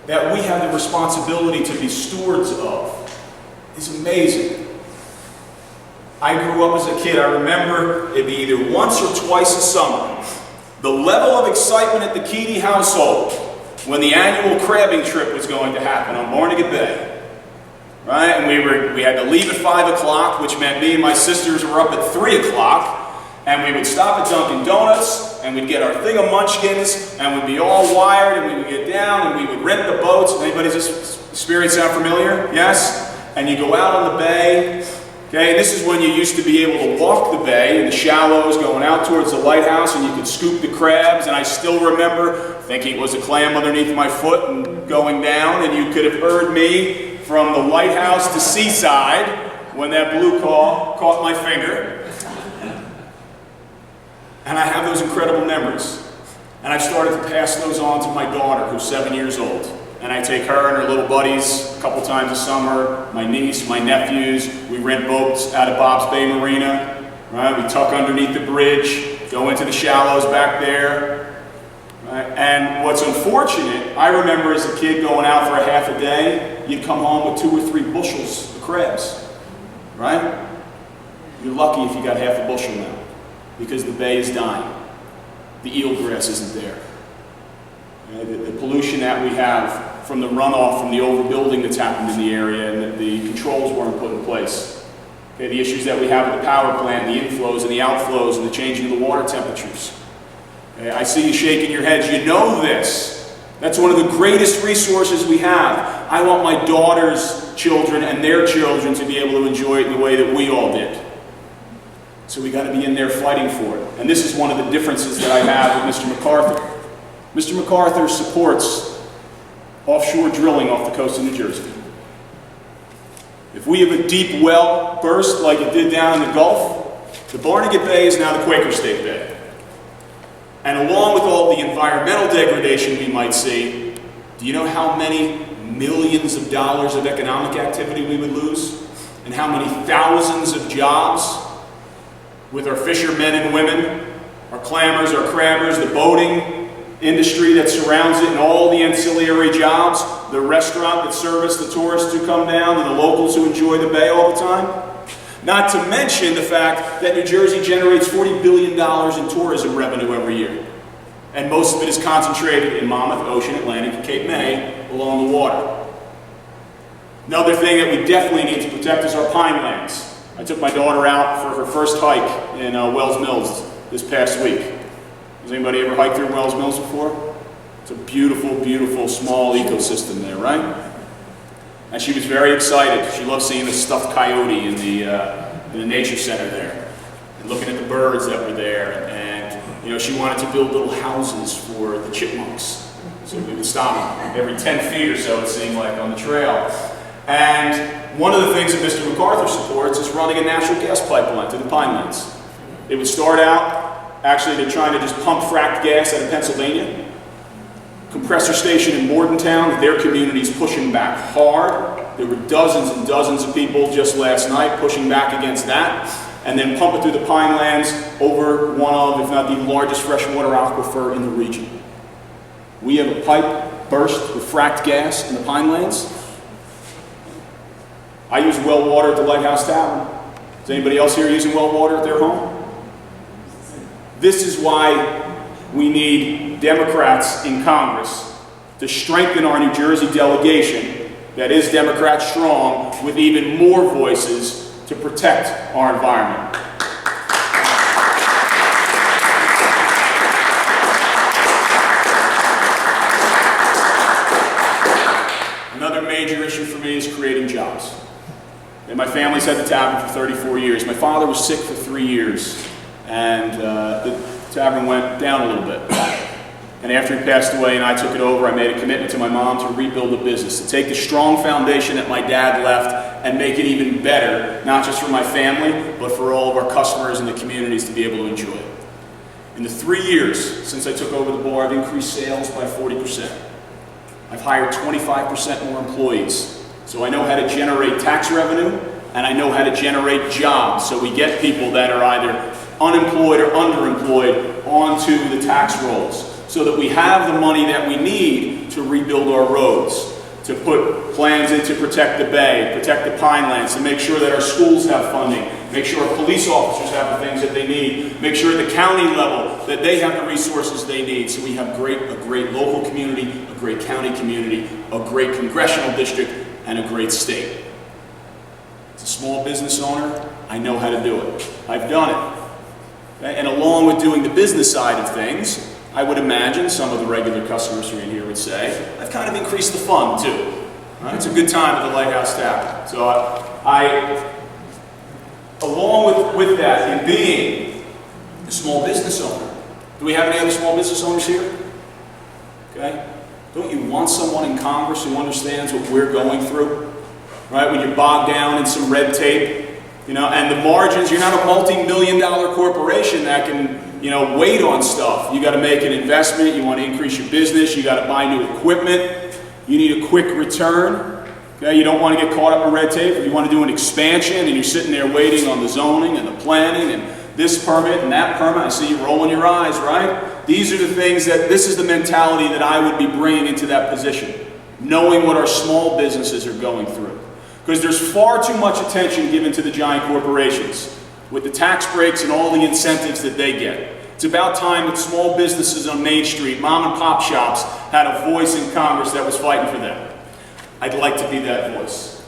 that we have the responsibility to be stewards of is amazing. I grew up as a kid. I remember it'd be either once or twice a summer. The level of excitement at the Keaty household when the annual crabbing trip was going to happen on Barnegat Bay. Right? And we had to leave at 5 o'clock, which meant me and my sisters were up at 3 o'clock. And we would stop at Dunkin' Donuts, and we'd get our thing of munchkins, and we'd be all wired, and we would get down, and we would rent the boats. Anybody's experience sound familiar? Yes? And you go out on the bay. Okay, and this is when you used to be able to walk the bay in the shallows, going out towards the lighthouse, and you could scoop the crabs. And I still remember thinking it was a clam underneath my foot and going down, and you could have heard me from the lighthouse to Seaside when that blue call caught my finger. And I have those incredible memories. And I've started to pass those on to my daughter, who's 7 years old. And I take her and her little buddies a couple times a summer, my niece, my nephews. We rent boats out of Bob's Bay Marina. Right? We tuck underneath the bridge, go into the shallows back there. Right? And what's unfortunate, I remember as a kid going out for a half a day, you'd come home with 2 or 3 bushels of crabs. Right? You're lucky if you got half a bushel now, because the bay is dying. The eelgrass isn't there. The pollution that we have from the runoff from the overbuilding that's happened in the area, and that the controls weren't put in place. Okay, the issues that we have with the power plant, the inflows and the outflows, and the changing of the water temperatures. Okay, I see you shaking your heads. You know this. That's one of the greatest resources we have. I want my daughter's children and their children to be able to enjoy it in the way that we all did. So we got to be in there fighting for it. And this is one of the differences that I have with Mr. MacArthur. Mr. MacArthur supports offshore drilling off the coast of New Jersey. If we have a deep well burst like it did down in the Gulf, the Barnegat Bay is now the Quaker State Bay. And along with all the environmental degradation we might see, do you know how many millions of dollars of economic activity we would lose? And how many thousands of jobs with our fishermen and women, our clammers, our crabbers, the boating industry that surrounds it, and all the ancillary jobs, the restaurant that service the tourists who come down, and the locals who enjoy the bay all the time? Not to mention the fact that New Jersey generates $40 billion in tourism revenue every year. And most of it is concentrated in Monmouth, Ocean, Atlantic, and Cape May along the water. Another thing that we definitely need to protect is our pine lands. I took my daughter out for her first hike in Wells Mills this past week. Has anybody ever hiked through Wells Mills before? It's a beautiful, beautiful, small ecosystem there, right? And she was very excited. She loved seeing the stuffed coyote in the nature center there, and looking at the birds that were there. And you know, she wanted to build little houses for the chipmunks. So we would stop every 10 feet or so, it seemed like, on the trail. And one of the things that Mr. MacArthur supports is running a natural gas pipeline to the Pinelands. It would start out Actually, they're trying to just pump fracked gas out of Pennsylvania. Compressor station in Morgantown, that their community is pushing back hard. There were dozens and dozens of people just last night pushing back against that. And then pump it through the Pinelands over one of, if not the largest freshwater aquifer in the region. We have a pipe burst with fracked gas in the Pinelands. I use well water at the Lighthouse Tavern. Is anybody else here using well water at their home? This is why we need Democrats in Congress to strengthen our New Jersey delegation that is Democrat strong, with even more voices to protect our environment. Another major issue for me is creating jobs. And my family's had the tavern for 34 years. My father was sick for 3 years, and the tavern went down a little bit. And after he passed away and I took it over, I made a commitment to my mom to rebuild the business, to take the strong foundation that my dad left and make it even better, not just for my family, but for all of our customers and the communities to be able to enjoy it. In the 3 years since I took over the bar, I've increased sales by 40%. I've hired 25% more employees. So I know how to generate tax revenue, and I know how to generate jobs, so we get people that are either unemployed or underemployed onto the tax rolls, so that we have the money that we need to rebuild our roads, to put plans in to protect the bay, protect the Pinelands, to make sure that our schools have funding, make sure our police officers have the things that they need, make sure at the county level that they have the resources they need, so we have a great local community, a great county community, a great congressional district, and a great state. As a small business owner, I know how to do it. I've done it. Okay? And along with doing the business side of things, I would imagine some of the regular customers who are in here would say, I've kind of increased the fun too. Right? It's a good time at the Lighthouse Tavern. So along with that, in being a small business owner, do we have any other small business owners here? Okay? Don't you want someone in Congress who understands what we're going through? Right? When you're bogged down in some red tape, you know, and the margins, you're not a multi-million-dollar corporation that can, you know, wait on stuff. You got to make an investment, you want to increase your business, you got to buy new equipment, you need a quick return. Okay? You don't want to get caught up in red tape. If you want to do an expansion and you're sitting there waiting on the zoning and the planning and this permit and that permit, I see you rolling your eyes, right? These are the things this is the mentality that I would be bringing into that position, knowing what our small businesses are going through. Because there's far too much attention given to the giant corporations with the tax breaks and all the incentives that they get. It's about time that small businesses on Main Street, mom and pop shops, had a voice in Congress that was fighting for them. I'd like to be that voice.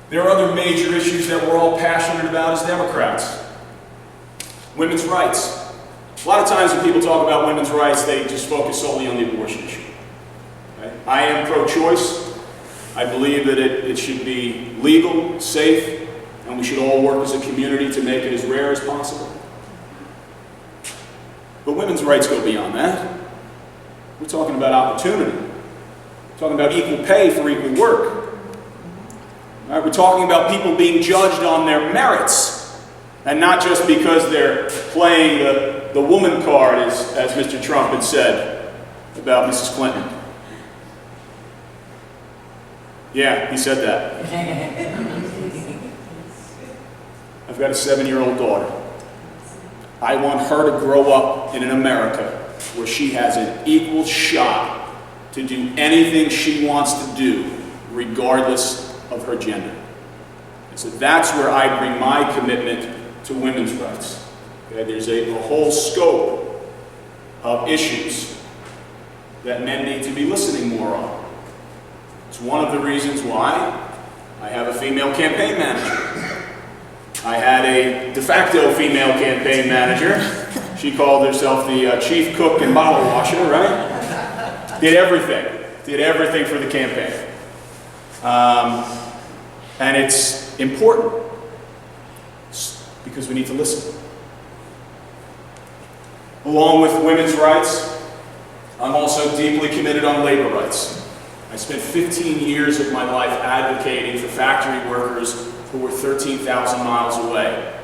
There are other major issues that we're all passionate about as Democrats. Women's rights. A lot of times when people talk about women's rights, they just focus solely on the abortion issue. Okay? I am pro-choice. I believe that it should be legal, safe, and we should all work as a community to make it as rare as possible. But women's rights go beyond that. We're talking about opportunity. We're talking about equal pay for equal work. All right, we're talking about people being judged on their merits, and not just because they're playing the woman card, as Mr. Trump had said about Mrs. Clinton. Yeah, he said that. I've got a 7-year-old daughter. I want her to grow up in an America where she has an equal shot to do anything she wants to do, regardless of her gender. And so that's where I bring my commitment to women's rights. Okay? There's a whole scope of issues that men need to be listening more on. It's one of the reasons why I have a female campaign manager. I had a de facto female campaign manager. She called herself the chief cook and bottle washer, right? Did everything for the campaign. And it's important because we need to listen. Along with women's rights, I'm also deeply committed on labor rights. I spent 15 years of my life advocating for factory workers who were 13,000 miles away.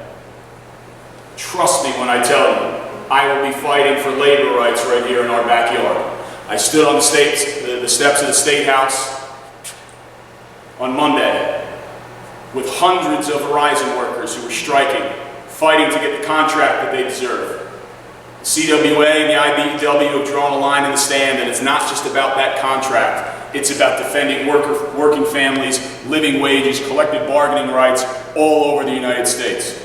Trust me when I tell you, I will be fighting for labor rights right here in our backyard. I stood on the steps of the State House on Monday with hundreds of Verizon workers who were striking, fighting to get the contract that they deserve. The CWA and the IBEW have drawn a line in the sand, and it's not just about that contract. It's about defending working families, living wages, collective bargaining rights all over the United States.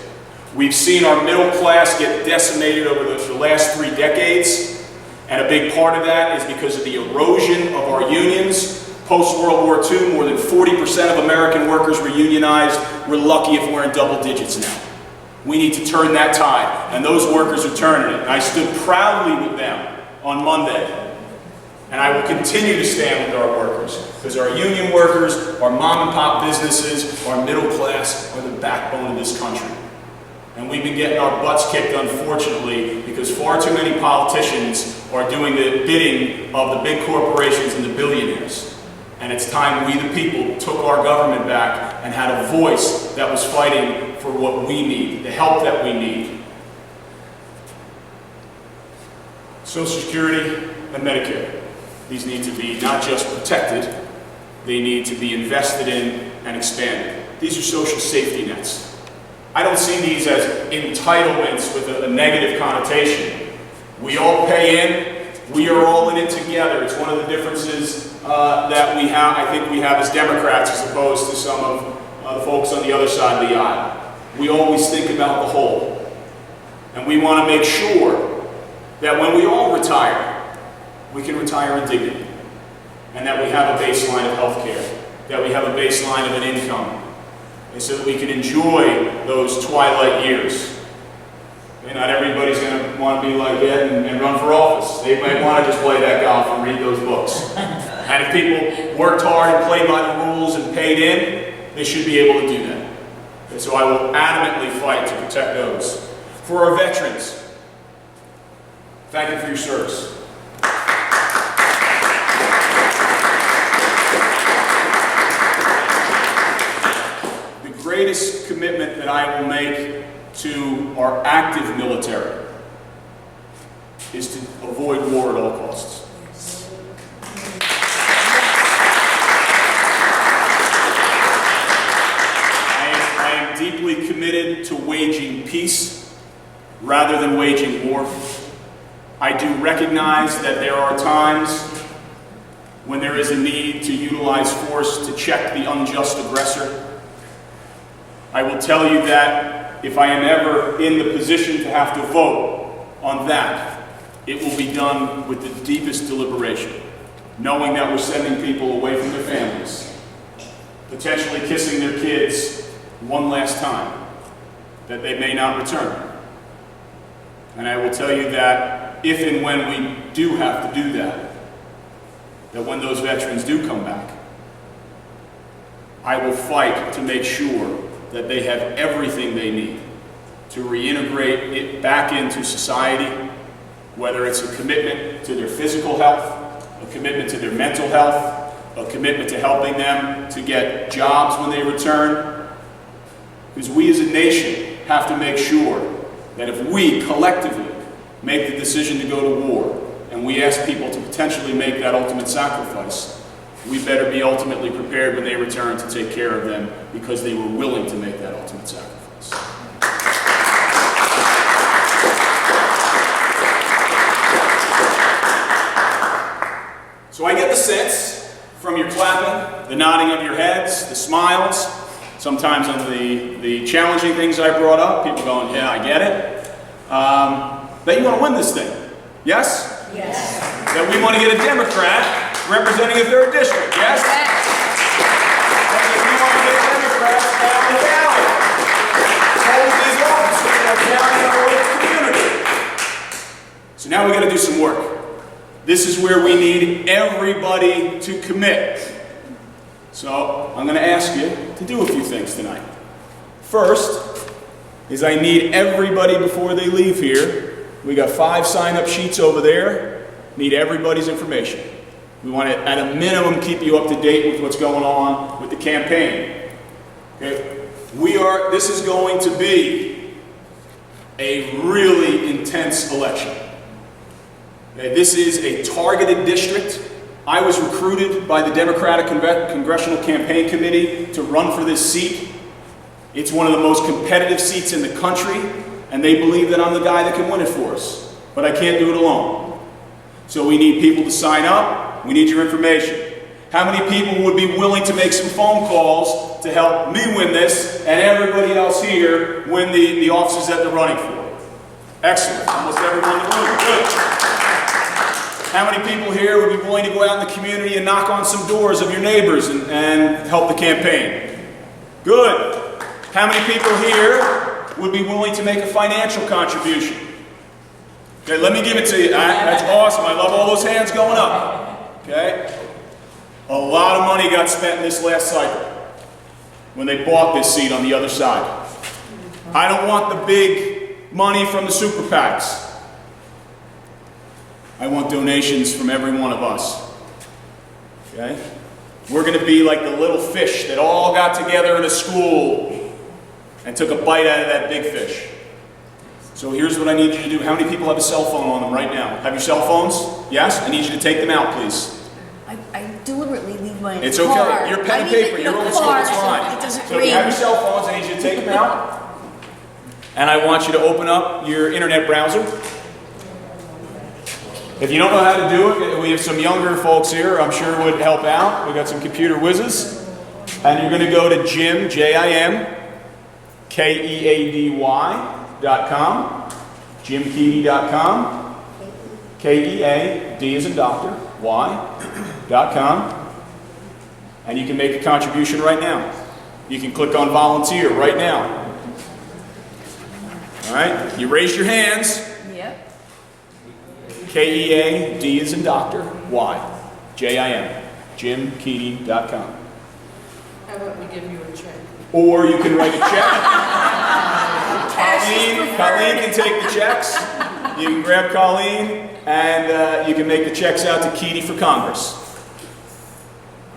We've seen our middle class get decimated over the last 3 decades, and a big part of that is because of the erosion of our unions. Post-World War II, more than 40% of American workers were unionized. We're lucky if we're in double digits now. We need to turn that tide, and those workers are turning it. And I stood proudly with them on Monday, and I will continue to stand with our workers, because our union workers, our mom and pop businesses, our middle class are the backbone of this country. And we've been getting our butts kicked, unfortunately, because far too many politicians are doing the bidding of the big corporations and the billionaires. And it's time we, the people, took our government back and had a voice that was fighting for what we need, the help that we need. Social Security and Medicare. These need to be not just protected, they need to be invested in and expanded. These are social safety nets. I don't see these as entitlements with a negative connotation. We all pay in, we are all in it together. It's one of the differences that we have, I think we have as Democrats, as opposed to some of the folks on the other side of the aisle. We always think about the whole. And we want to make sure that when we all retire, we can retire in dignity. And that we have a baseline of health care, that we have a baseline of an income, and so that we can enjoy those twilight years. And not everybody's going to want to be like that and run for office. They might want to just play that golf and read those books. And if people worked hard and played by the rules and paid in, they should be able to do that. And so I will adamantly fight to protect those. For our veterans, thank you for your service. The greatest commitment that I will make to our active military is to avoid war at all costs. I am deeply committed to waging peace rather than waging war. I do recognize that there are times when there is a need to utilize force to check the unjust aggressor. I will tell you that if I am ever in the position to have to vote on that, it will be done with the deepest deliberation, knowing that we're sending people away from their families, potentially kissing their kids one last time, that they may not return. And I will tell you that if and when we do have to do that, that when those veterans do come back, I will fight to make sure that they have everything they need to reintegrate it back into society, whether it's a commitment to their physical health, a commitment to their mental health, a commitment to helping them to get jobs when they return. Because we as a nation have to make sure that if we collectively make the decision to go to war, and we ask people to potentially make that ultimate sacrifice, we better be ultimately prepared when they return to take care of them because they were willing to make that ultimate sacrifice. So I get the sense from your clapping, the nodding of your heads, the smiles, sometimes on the challenging things I brought up, people going, yeah, I get it, that you want to win this thing. Yes? Yes. That we want to get a Democrat representing a 3rd district, yes? That we want to get Democrats down the ballot. Hold these offices down in our local community. So now we got to do some work. This is where we need everybody to commit. So I'm going to ask you to do a few things tonight. First is I need everybody before they leave here. We got 5 sign-up sheets over there. Need everybody's information. We want to, at a minimum, keep you up to date with what's going on with the campaign. Okay? This is going to be a really intense election. Okay, this is a targeted district. I was recruited by the Democratic Congressional Campaign Committee to run for this seat. It's one of the most competitive seats in the country, and they believe that I'm the guy that can win it for us. But I can't do it alone. So we need people to sign up. We need your information. How many people would be willing to make some phone calls to help me win this and everybody else here win the offices that they're running for? Excellent. Almost everyone in the room. Good. How many people here would be willing to go out in the community and knock on some doors of your neighbors and help the campaign? Good. How many people here would be willing to make a financial contribution? Okay, let me give it to you. That's awesome. I love all those hands going up. Okay? A lot of money got spent in this last cycle when they bought this seat on the other side. I don't want the big money from the super PACs. I want donations from every one of us. Okay? We're going to be like the little fish that all got together in a school and took a bite out of that big fish. So here's what I need you to do. How many people have a cell phone on them right now? Have your cell phones? Yes? I need you to take them out, please. I deliberately leave mine in the It's car. okay. You're pen and paper. You're old school. It's fine. It doesn't So if you have your ring. cell phones, I need you to take them out. And I want you to open up your internet browser. If you don't know how to do it, we have some younger folks here I'm sure would help out. We've got some computer whizzes. And you're going to go to Jim, J-I-M, KEADY.com, JimKeady.com, K-E-A-D as in doctor, Y.com, and you can make a contribution right now. You can click on volunteer right now. All right, you raise your hands. Yep. K-E-A-D as in doctor, Y, J-I-M, JimKeady.com. How about we give you a check? Or you can write a check. Cash is Colleen can take the checks. You can grab Colleen and you can make the checks out to Keady for Congress.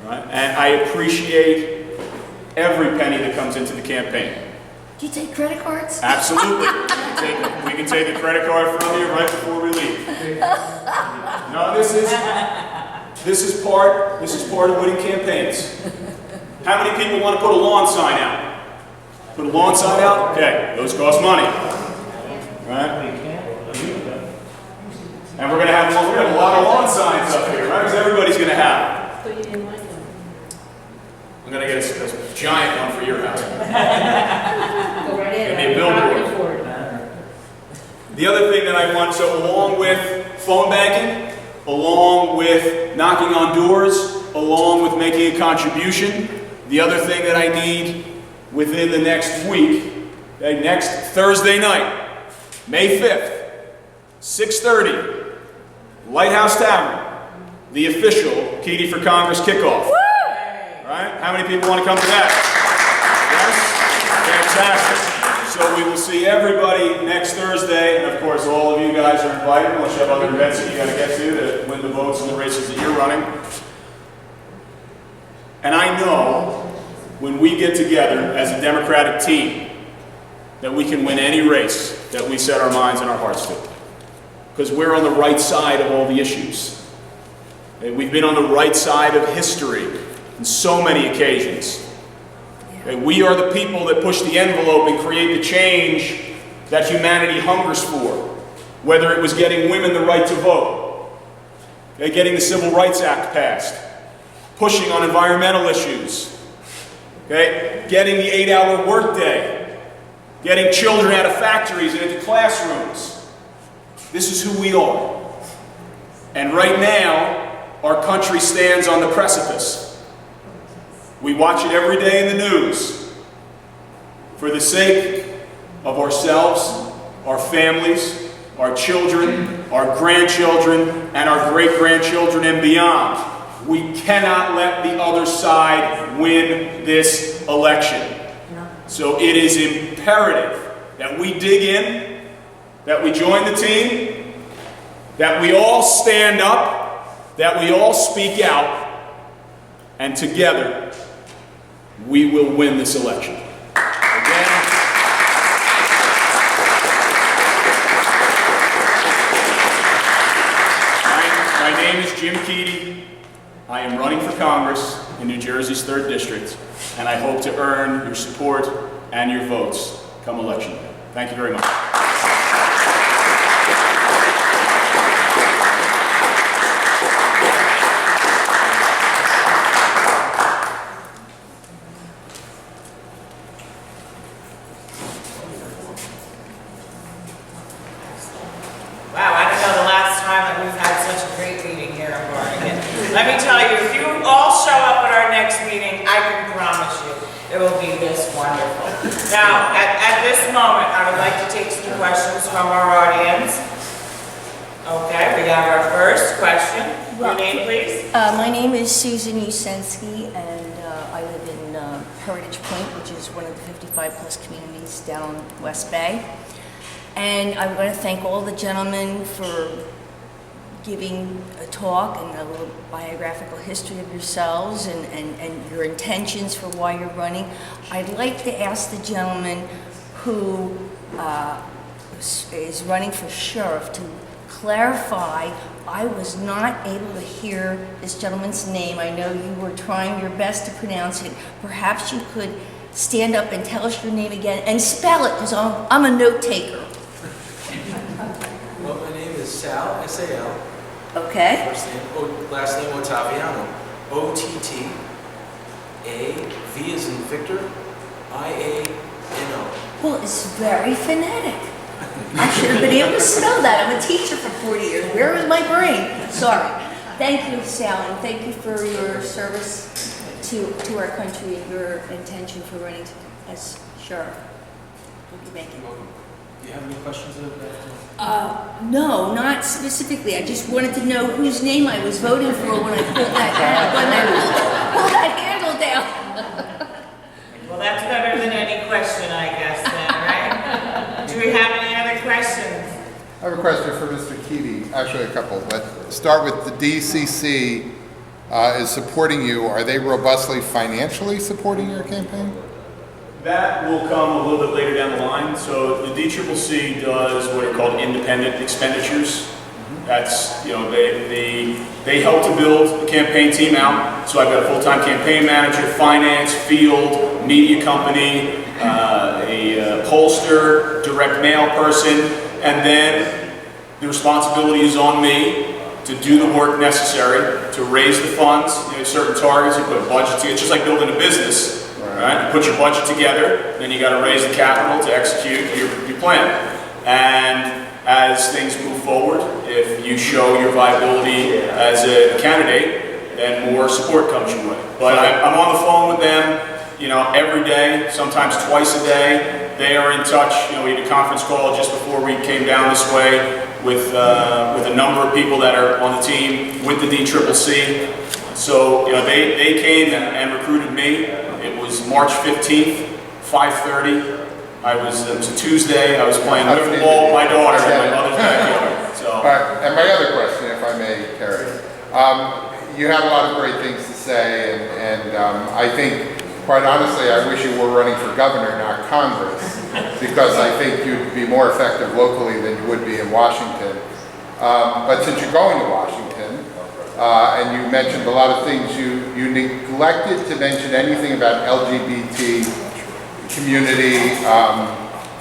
All right? And I appreciate every penny that comes into the campaign. Do you take credit cards? Absolutely. We can take the credit card from you right before we leave. No, this is part of winning campaigns. How many people want to put a lawn sign out? Put a lawn sign out? Okay, those cost money. Right? And we're going to have a lot of lawn signs up here, right? Because everybody's going to have. So you didn't like them? I'm going to get a giant one for your house. Go right in. Maybe a billboard. The other thing that I want, so along with phone banking, along with knocking on doors, along with making a contribution, the other thing that I need within the next week, next Thursday night, May 5th, 6:30, Lighthouse Tavern, the official Keady for Congress kickoff. Woo! Right? How many people want to come to that? Yes? Fantastic. So we will see everybody next Thursday, and of course all of you guys are invited, unless you have other events that you got to get to win the votes in the races that you're running. And I know when we get together as a Democratic team that we can win any race that we set our minds and our hearts to. Because we're on the right side of all the issues. And we've been on the right side of history on so many occasions. And we are the people that push the envelope and create the change that humanity hungers for. Whether it was getting women the right to vote, getting the Civil Rights Act passed, pushing on environmental issues, getting the 8-hour workday, getting children out of factories and into classrooms. This is who we are. And right now, our country stands on the precipice. We watch it every day in the news. For the sake of ourselves, our families, our children, our grandchildren, and our great-grandchildren and beyond, we cannot let the other side win this election. So it is imperative that we dig in, that we join the team, that we all stand up, that we all speak out, and together we will win this election. Again, Jim Keady. I am running for Congress in New Jersey's 3rd District, and I hope to earn your support and your votes come election day. Thank you very much. Wow, I don't know the last time that we've had such a great meeting here in Barnegat. Let me tell you, if you all show up at our next meeting, I can promise you, it will be this wonderful. Now, at this moment, I would like to take some questions from our audience. Okay, we have our first question. Your name, please? My name is Susan Usensky, and I live in Heritage Point, which is one of the 55-plus communities down West Bay. And I want to thank all the gentlemen for giving a talk and a little biographical history of yourselves and your intentions for why you're running. I'd like to ask the gentleman who is running for sheriff to clarify. I was not able to hear this gentleman's name. I know you were trying your best to pronounce it. Perhaps you could stand up and tell us your name again and spell it, because I'm a note taker. Well, my name is Sal, S-A-L. Okay. First name, last name Ottaviano. O-T-T-A-V as in Victor, I-A-N-O. Well, it's very phonetic. I should have been able to spell that. I'm a teacher for 40 years. Where was my brain? Sorry. Thank you, Sal, and thank you for your service to our country and your intention for running as sheriff. Thank you. Do you have any questions about that? No, not specifically. I just wanted to know whose name I was voting for when I pulled that handle down. Well, that's better than any question, I guess, then, right? Do we have any other questions? I have a question for Mr. Keady, actually a couple. Let's start with the DCC is supporting you. Are they robustly financially supporting your campaign? That will come a little bit later down the line. So the DCCC does what are called independent expenditures. That's, you know, they help to build the campaign team out. So I've got a full-time campaign manager, finance, field, media company, a pollster, direct mail person, and then the responsibility is on me to do the work necessary to raise the funds. You know, certain targets, you put a budget together. It's just like building a business. Right? You put your budget together, then you got to raise the capital to execute your plan. And as things move forward, if you show your viability as a candidate, then more support comes your way. But I'm on the phone with them, you know, every day, sometimes twice a day. They are in touch. You know, we had a conference call just before we came down this way with a number of people that are on the team with the DCCC. So, you know, they came and recruited me. It was March 15th, 5:30. It was a Tuesday. I was playing football with my daughter in my mother's backyard. So. All right, and my other question, if I may, Terry. You have a lot of great things to say, and I think, quite honestly, I wish you were running for governor, not Congress, because I think you'd be more effective locally than you would be in Washington. But since you're going to Washington, and you mentioned a lot of things, you neglected to mention anything about LGBT community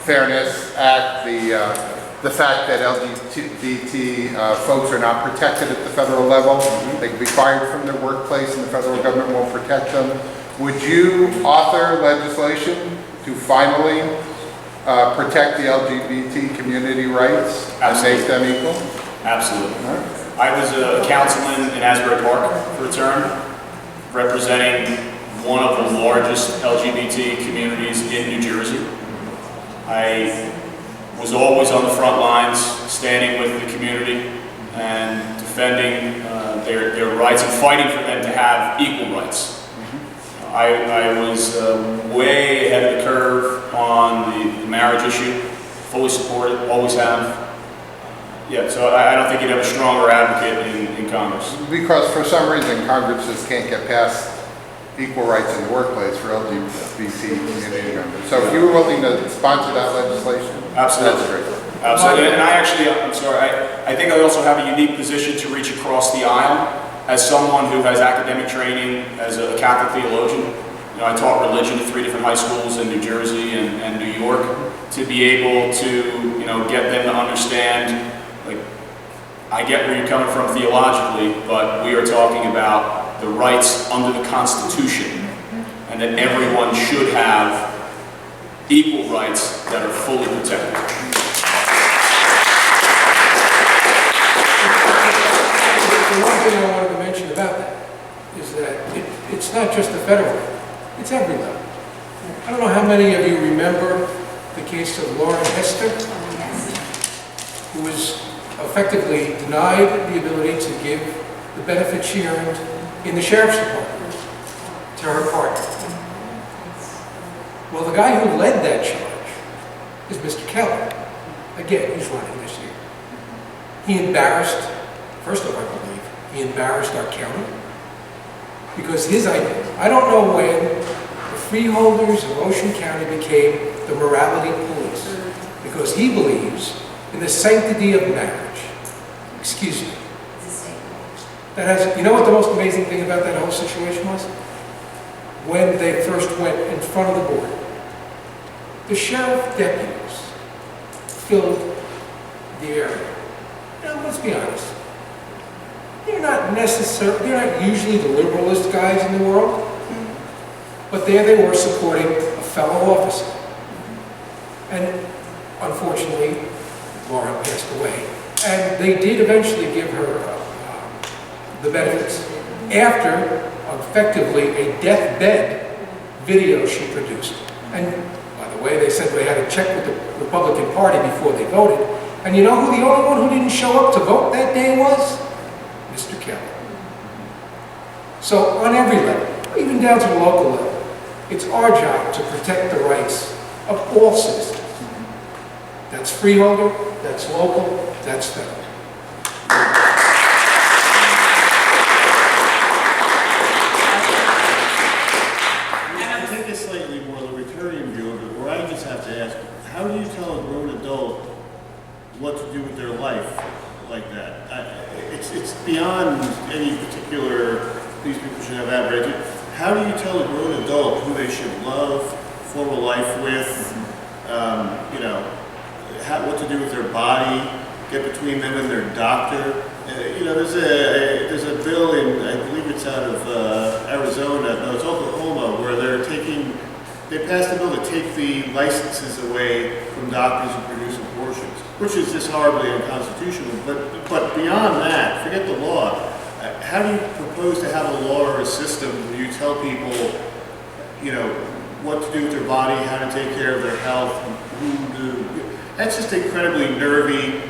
Fairness Act, the fact that LGBT folks are not protected at the federal level. They can be fired from their workplace and the federal government won't protect them. Would you author legislation to finally protect the LGBT community rights and make them equal? Absolutely. I was a councilman in Asbury Park for a term, representing one of the largest LGBT communities in New Jersey. I was always on the front lines, standing with the community and defending their rights and fighting for them to have equal rights. I was way ahead of the curve on the marriage issue, fully support it, always have. Yeah, so I don't think you'd have a stronger advocate in Congress. Because for some reason, Congress just can't get past equal rights in the workplace for LGBT community members. So if you were willing to sponsor that legislation, absolutely. That's great. Absolutely, and I actually, I'm sorry, I think I also have a unique position to reach across the aisle as someone who has academic training as a Catholic theologian. You know, I taught religion at 3 different high schools in New Jersey and New York. To be able to, you know, get them to understand, like, I get where you're coming from theologically, but we are talking about the rights under the Constitution, and that everyone should have equal rights that are fully protected. The one thing I wanted to mention about that is that it's not just the federal level, it's every level. I don't know how many of you remember the case of Lauren Hester, who was effectively denied the ability to give the benefit she earned in the sheriff's department to her partner. Well, the guy who led that charge is Mr. Keller. Again, he's running this year. He embarrassed, first of all, I believe, he embarrassed our county because his idea, I don't know when the freeholders of Ocean County became the morality police, because he believes in the sanctity of marriage. Excuse me. That has, you know what the most amazing thing about that whole situation was? When they first went in front of the board, the sheriff deputies filled the area. Now, let's be honest. They're not usually the liberalist guys in the world, but there they were supporting a fellow officer. And unfortunately, Laura passed away. And they did eventually give her the benefits after effectively a deathbed video she produced. And by the way, they said they had to check with the Republican Party before they voted. And you know who the only one who didn't show up to vote that day was? Mr. Keller. So on every level, even down to the local level, it's our job to protect the rights of all citizens. That's freeholder, that's local, that's federal. I take a slightly more libertarian view of it, where I just have to ask, how do you tell a grown adult what to do with their life like that? It's beyond any particular, these people should have average. How do you tell a grown adult who they should love, form a life with, you know, what to do with their body, get between them and their doctor? You know, there's a bill in, I believe it's out of Arizona, no, it's Oklahoma, where they passed a bill to take the licenses away from doctors who produce abortions, which is just horribly unconstitutional. But beyond that, forget the law. How do you propose to have a law or a system where you tell people, you know, what to do with their body, how to take care of their health, that's just incredibly nervy.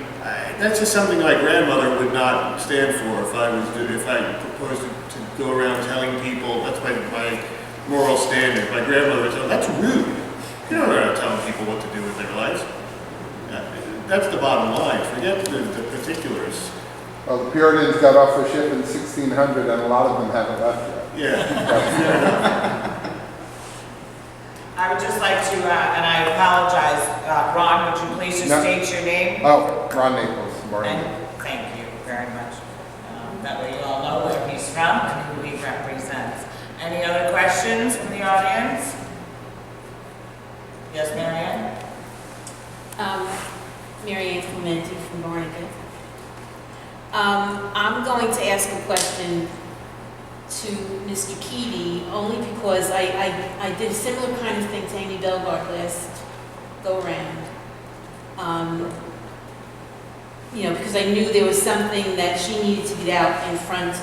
That's just something my grandmother would not stand for if I proposed to go around telling people. That's my moral standard. My grandmother would tell, that's rude. You don't know how to tell people what to do with their lives. That's the bottom line. Forget the particulars. Well, the Puritans got off the ship in 1600, and a lot of them haven't left yet. Yeah. I would just like to, and I apologize, Ron, would you please just state your name? Oh, Ron Naples, Barnegat. And thank you very much. That way you all know where he's from and who he represents. Any other questions from the audience? Yes, Marianne? Marianne Clementi from Barnegat. I'm going to ask a question to Mr. Keaty only because I did a similar kind of thing to Amy Belgard last go around. You know, because I knew there was something that she needed to get out in front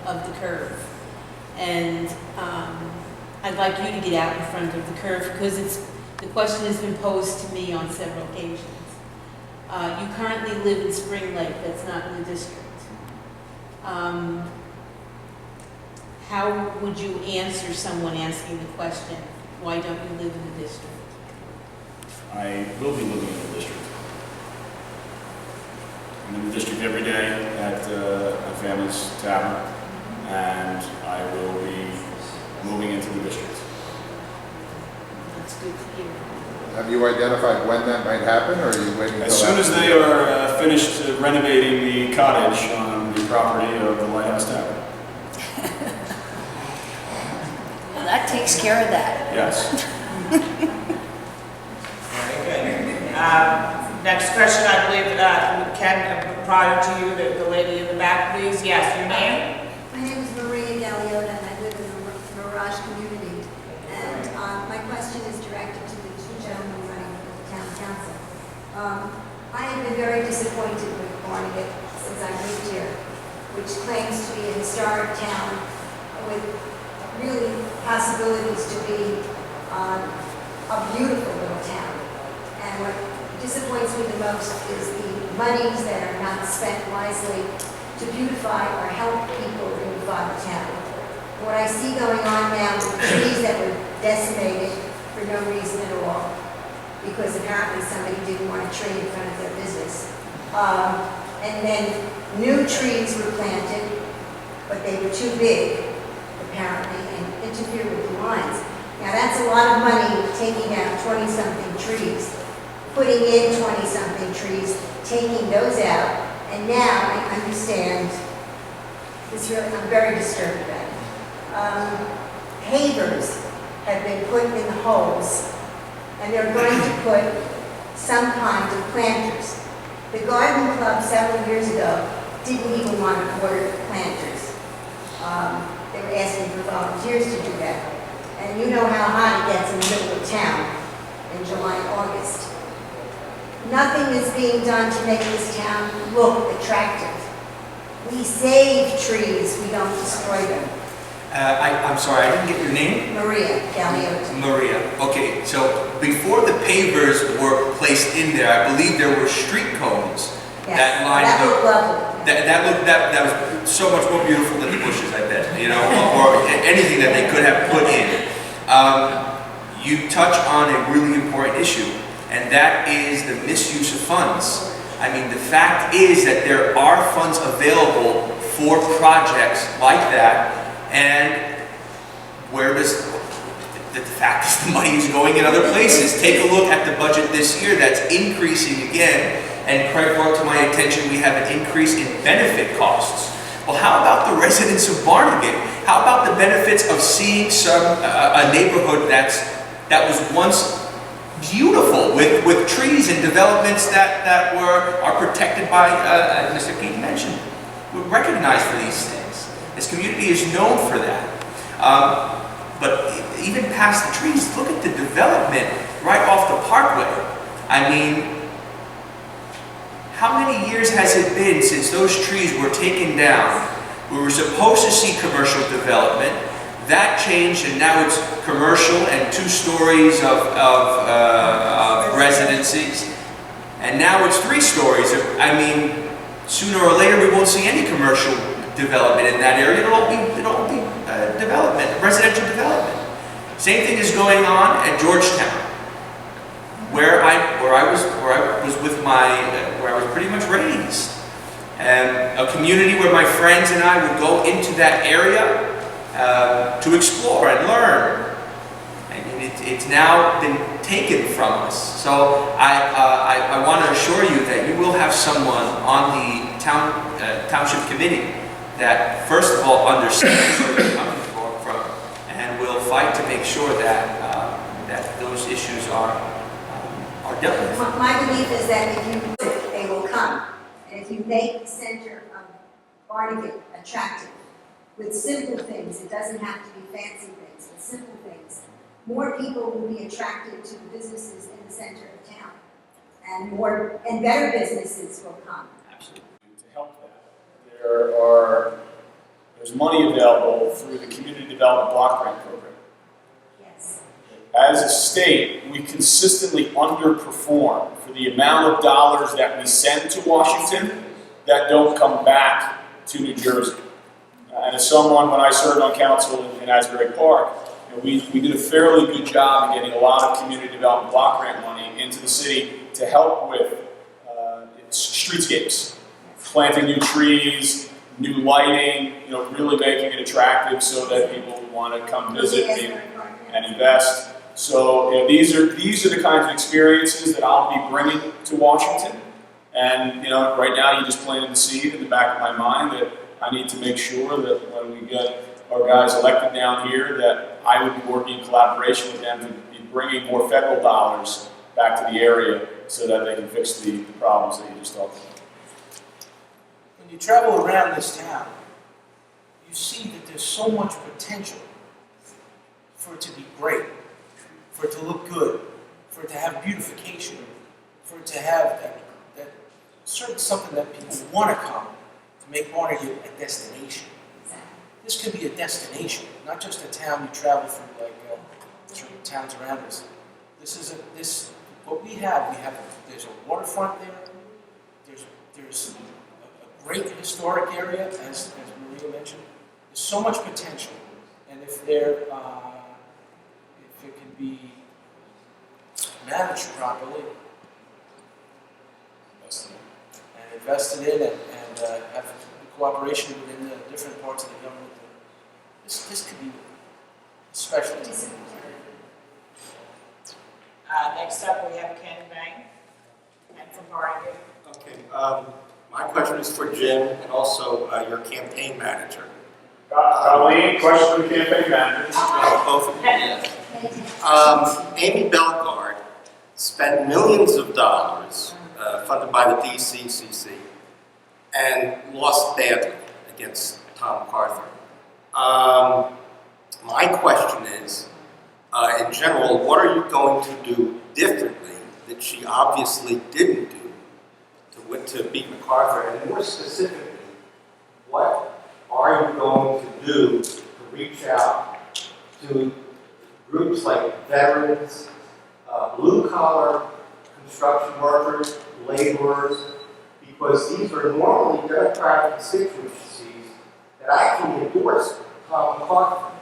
of the curve. And I'd like you to get out in front of the curve because the question has been posed to me on several occasions. You currently live in Spring Lake, that's not in the district. How would you answer someone asking the question, why don't you live in the district? I will be living in the district. I'm in the district every day at my family's tavern, and I will be moving into the district. That's good to hear. have you identified when that might happen, or are you waiting until As soon as they are finished renovating the cottage on the property of the Lighthouse Tavern. Well, that takes care of that. Yes. Very good. Next question, I believe, Ken, prior to you, the lady in the back, please. Yes, your name? My name is Maria Galeota, and I live in the Mirage community. And my question is directed to the two gentlemen running for the town council. I have been very disappointed with Barnegat since I moved here, which claims to be a historic town with really possibilities to be a beautiful little town. And what disappoints me the most is the monies that are not spent wisely to beautify or help people beautify the town. What I see going on now with trees that were decimated for no reason at all, because apparently somebody didn't want a tree in front of their business. And then new trees were planted, but they were too big, apparently, and interfered with the lines. Now that's a lot of money, taking out 20-something trees, putting in 20-something trees, taking those out, and now I understand this really, I'm very disturbed about it. Pavers have been put in the holes, and they're going to put some kind of planters. The garden club several years ago didn't even want to order planters. They were asking for volunteers to do that. And you know how hot it gets in the middle of town in July and August. Nothing is being done to make this town look attractive. We save trees, we don't destroy them. I'm sorry, I didn't get your name? Maria Galeota. Maria. Okay, so before the pavers were placed in there, I believe there were street cones that lined that the... looked lovely. That was so much more beautiful than the bushes, I bet, you know, or anything that they could have put in. You touch on a really important issue, and that is the misuse of funds. I mean, the fact is that there are funds available for projects like that, and where does the fact is the money is going in other places. Take a look at the budget this year, that's increasing again, and Craig brought to my attention we have an increase in benefit costs. Well, how about the residents of Barnegat? How about the benefits of seeing a neighborhood that was once beautiful with trees and developments that are protected by, Mr. Keaton mentioned, we're recognized for these things. This community is known for that. But even past the trees, look at the development right off the parkway. I mean, how many years has it been since those trees were taken down? We were supposed to see commercial development. That changed, and now it's commercial and 2 stories of residencies. And now it's 3 stories. I mean, sooner or later we won't see any commercial development in that area. It'll all be development, residential development. Same thing is going on at Georgetown, where I was pretty much raised. A community where my friends and I would go into that area to explore and learn. I mean, it's now been taken from us. So I want to assure you that you will have someone on the township committee that, first of all, understands where you're coming from, and will fight to make sure that that those issues are dealt with. My belief is that if you do it, they will come. And if you make the center of Barnegat attractive with simple things, it doesn't have to be fancy things, but simple things, more people will be attracted to the businesses in the center of town. And better businesses will come. Absolutely. To help that, there's money available through the Community Development Block Grant Program. Yes. As a state, we consistently underperform for the amount of dollars that we send to Washington that don't come back to New Jersey. And as someone, when I served on council in Asbury Park, we did a fairly good job in getting a lot of community development block grant money into the city to help with streetscapes, planting new trees, new lighting, really making it attractive so that people would want to come visit and invest. So these are the kinds of experiences that I'll be bringing to Washington. And right now you just planted the seed in the back of my mind that I need to make sure that when we get our guys elected down here, that I would be working in collaboration with them to be bringing more federal dollars back to the area so that they can fix the problems that you just talked about. When you travel around this town, you see that there's so much potential for it to be great, for it to look good, for it to have beautification, for it to have that certain something that people want to come to make Barnegat a destination. This could be a destination, not just a town you travel through like certain towns around us. What we have, there's a waterfront there, there's a great historic area, as Maria mentioned. There's so much potential, and if it can be managed properly and invested in and have cooperation within the different parts of the government, this could be a special team. Next up, we have Ken Bang, and from Barnegat. Okay, my question is for Jim and also your campaign manager. Colleen, question for the campaign manager. Both of you. Amy Bellegarde spent millions of dollars funded by the DCCC and lost badly against Tom MacArthur. My question is, in general, what are you going to do differently that she obviously didn't do to beat MacArthur? And more specifically, what are you going to do to reach out to groups like veterans, blue-collar construction workers, laborers, because these are normally Democratic constituencies that actually endorse Tom MacArthur.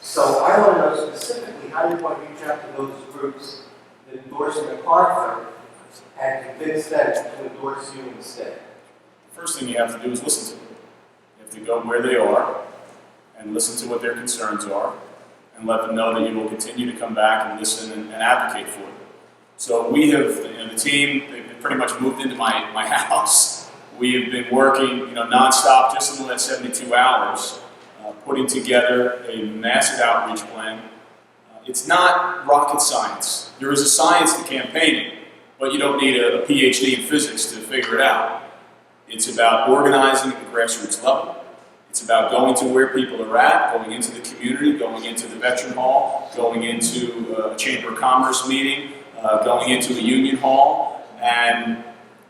So I want to know specifically how you want to reach out to those groups that endorse MacArthur and convince them to endorse you instead. First thing you have to do is listen to them. You have to go where they are and listen to what their concerns are and let them know that you will continue to come back and listen and advocate for them. So we have, the team, they've pretty much moved into my house. We have been working, nonstop just in the last 72 hours, putting together a massive outreach plan. It's not rocket science. There is a science to campaigning, but you don't need a PhD in physics to figure it out. It's about organizing at the grassroots level. It's about going to where people are at, going into the community, going into the veteran hall, going into a Chamber of Commerce meeting, going into a union hall, and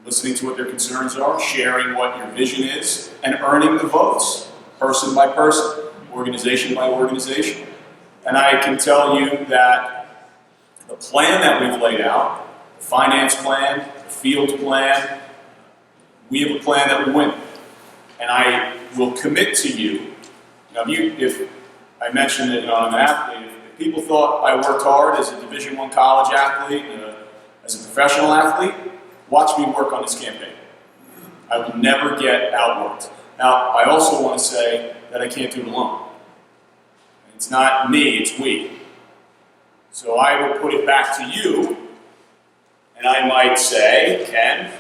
listening to what their concerns are, sharing what your vision is, and earning the votes, person by person, organization by organization. And I can tell you that the plan that we've laid out, the finance plan, the field plan, we have a plan that will win. And I will commit to you, if I mentioned it on an athlete, if people thought I worked hard as a Division I college athlete, as a professional athlete, watch me work on this campaign. I will never get outworked. Now, I also want to say that I can't do it alone. It's not me, it's we. So I will put it back to you, and I might say, Ken,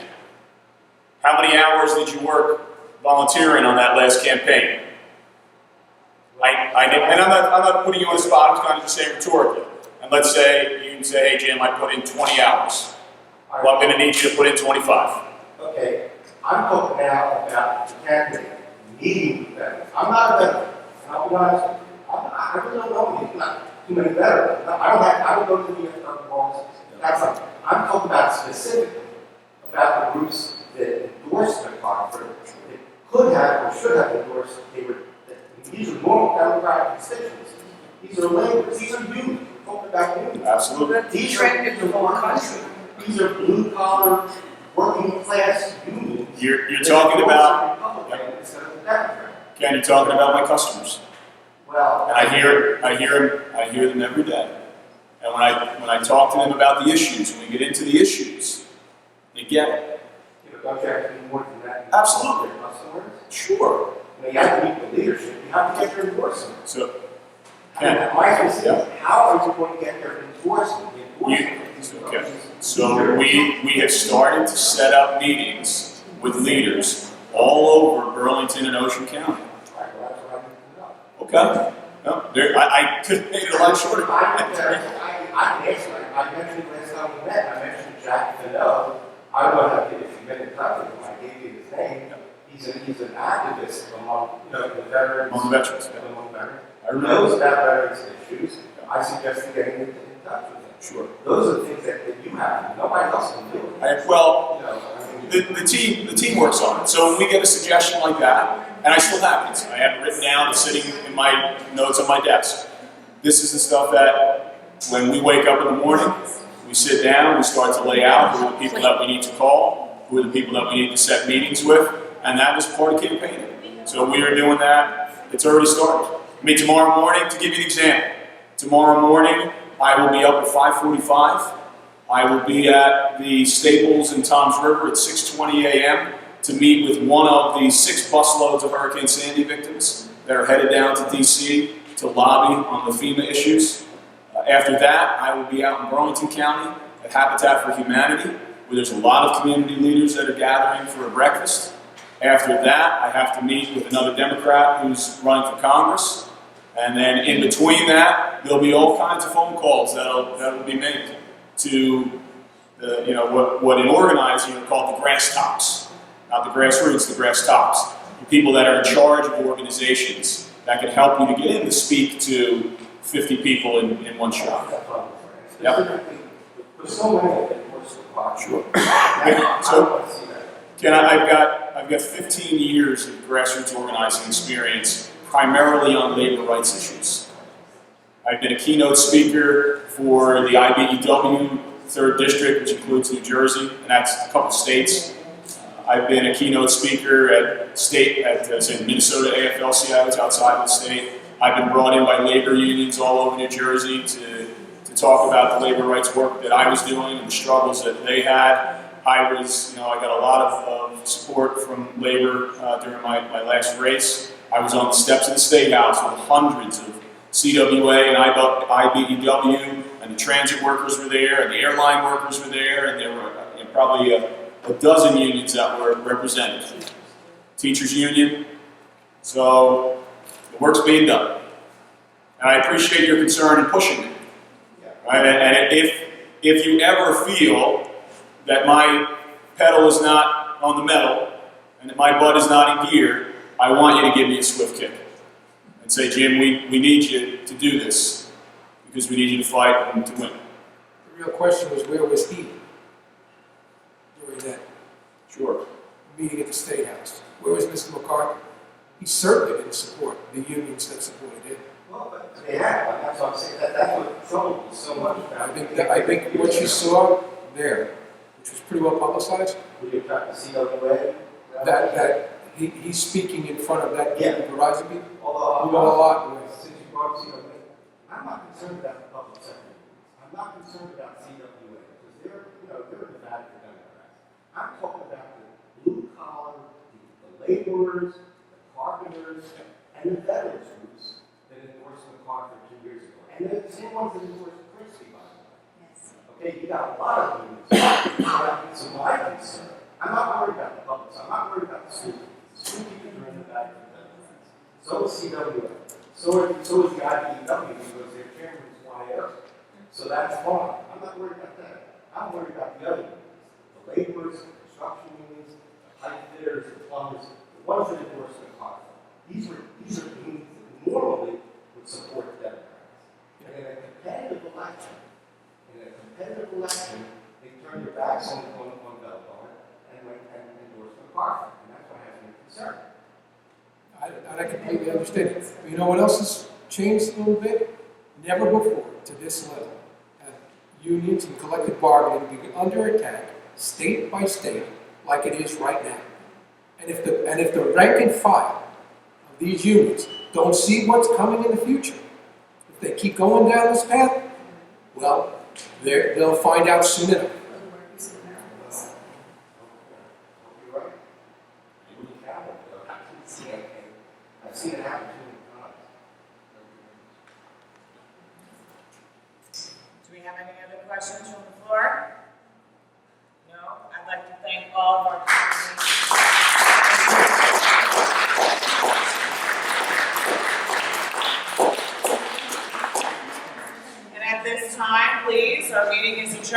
how many hours did you work volunteering on that last campaign? And I'm not putting you on the spot, I'm kind of just saying rhetorically. And let's say you can say, hey Jim, I put in 20 hours. Well, I'm going to need you to put in 25. Okay, I'm talking now about the candidate meeting veterans. I'm not a veteran. I'll be honest. I really don't know not too many veterans. I don't go to the VFW balls. That's not. I'm talking about specifically about the groups that endorsed MacArthur, that could have or should have endorsed. These are normal Democratic constituents. These are laborers. These are youth. Talking about youth. Absolutely. These are the whole country. These are blue collar, working class unions. You're talking about, Ken, you're talking about my customers. Well, and I hear them every day. And when I talk to them about the issues, when we get into the issues, they get it. Don't you have to be more than that? Absolutely. Customers? Sure. You have to meet the leadership. You have to get their endorsement. So, my question is, how are you going to get their endorsement? Okay. So we have started to set up meetings with leaders all over Burlington and Ocean County. Okay. No, I could have made it a lot shorter. I mentioned last time we met, I mentioned Jack Fennell. I don't know if you met in touch with him, I gave you his name. He's an activist among, the veterans. Among veterans. Among veterans. I remember. Knows about veterans issues. I suggested getting in touch with him. Sure. Those are the things that you have. Nobody else can do it. Well, the team works on it. So when we get a suggestion like that, and I still have it. I have it written down, it's sitting in my notes on my desk. This is the stuff that when we wake up in the morning, we sit down, we start to lay out who are the people that we need to call, who are the people that we need to set meetings with, and that was part of campaigning. So we are doing that. It's already started. I mean, tomorrow morning, to give you an example, tomorrow morning I will be up at 5:45. I will be at the Staples in Toms River at 6:20 a.m. to meet with one of the 6 busloads of Hurricane Sandy victims that are headed down to D.C. to lobby on the FEMA issues. After that, I will be out in Burlington County at Habitat for Humanity, where there's a lot of community leaders that are gathering for a breakfast. After that, I have to meet with another Democrat who's running for Congress. And then in between that, there'll be all kinds of phone calls that'll be made to what in organizing are called the grass tops. Not the grassroots, the grass tops. The people that are in charge of organizations that can help you to get in to speak to 50 people in one shot. Yep. There's so many of them. Sure. So, Ken, I've got 15 years of grassroots organizing experience, primarily on labor rights issues. I've been a keynote speaker for the IBEW 3rd District, which includes New Jersey, and that's a couple states. I've been a keynote speaker at Minnesota AFL-CIOs outside of the state. I've been brought in by labor unions all over New Jersey to talk about the labor rights work that I was doing and the struggles that they had. I got a lot of support from labor during my last race. I was on the steps of the State House with hundreds of CWA and IBEW, and the transit workers were there, and the airline workers were there, and there were probably a dozen unions that were represented. Teachers union. So the work's being done. And I appreciate your concern in pushing it. Right? And if you ever feel that my pedal is not on the metal and that my butt is not in gear, I want you to give me a swift kick and say, Jim, we need you to do this because we need you to fight and to win. The real question was, where was he during that meeting at the State House? Where was Mr. McCarthy? He certainly didn't support the unions that supported him. Well, but they have. That's what I'm saying. That's what troubled me so much about I think what you saw there, which was pretty well publicized, Were you talking to CWA? that he's speaking in front of that Verizon people. Although we know a lot. Since you brought CWA, I'm not concerned about the public sector. I'm not concerned about CWA because they're the bad Democrats. I'm talking about the blue collar, the laborers, the carpenters, and the veterans groups that endorsed McCarthy 2 years ago. And they're the same ones that endorsed Christie, by the way. Yes. Okay, you got a lot of unions. So my concern, I'm not worried about the public, so I'm not worried about the school. The school teachers are in the back of the veterans. So is CWA. So is the IBEW because their chairman is YO. So that's fine. I'm not worried about that. I'm worried about the other unions. The laborers, the construction unions, the pipe fitters, the plumbers, the ones that endorse McCarthy. These are unions that normally would support the Democrats. And in a competitive election, they turn their backs on Belmar and endorse McCarthy. And that's what has me concerned. I completely understand it. But you know what else has changed a little bit? Never before, to this level, have unions and collective bargaining been under attack, state by state, like it is right now. And if the rank and file of these unions don't see what's coming in the future, if they keep going down this path, well, they'll find out soon enough. I've seen it happen too many times. questions from the floor? No? I'd like to thank all of our And at this time, please, our meeting is adjourned.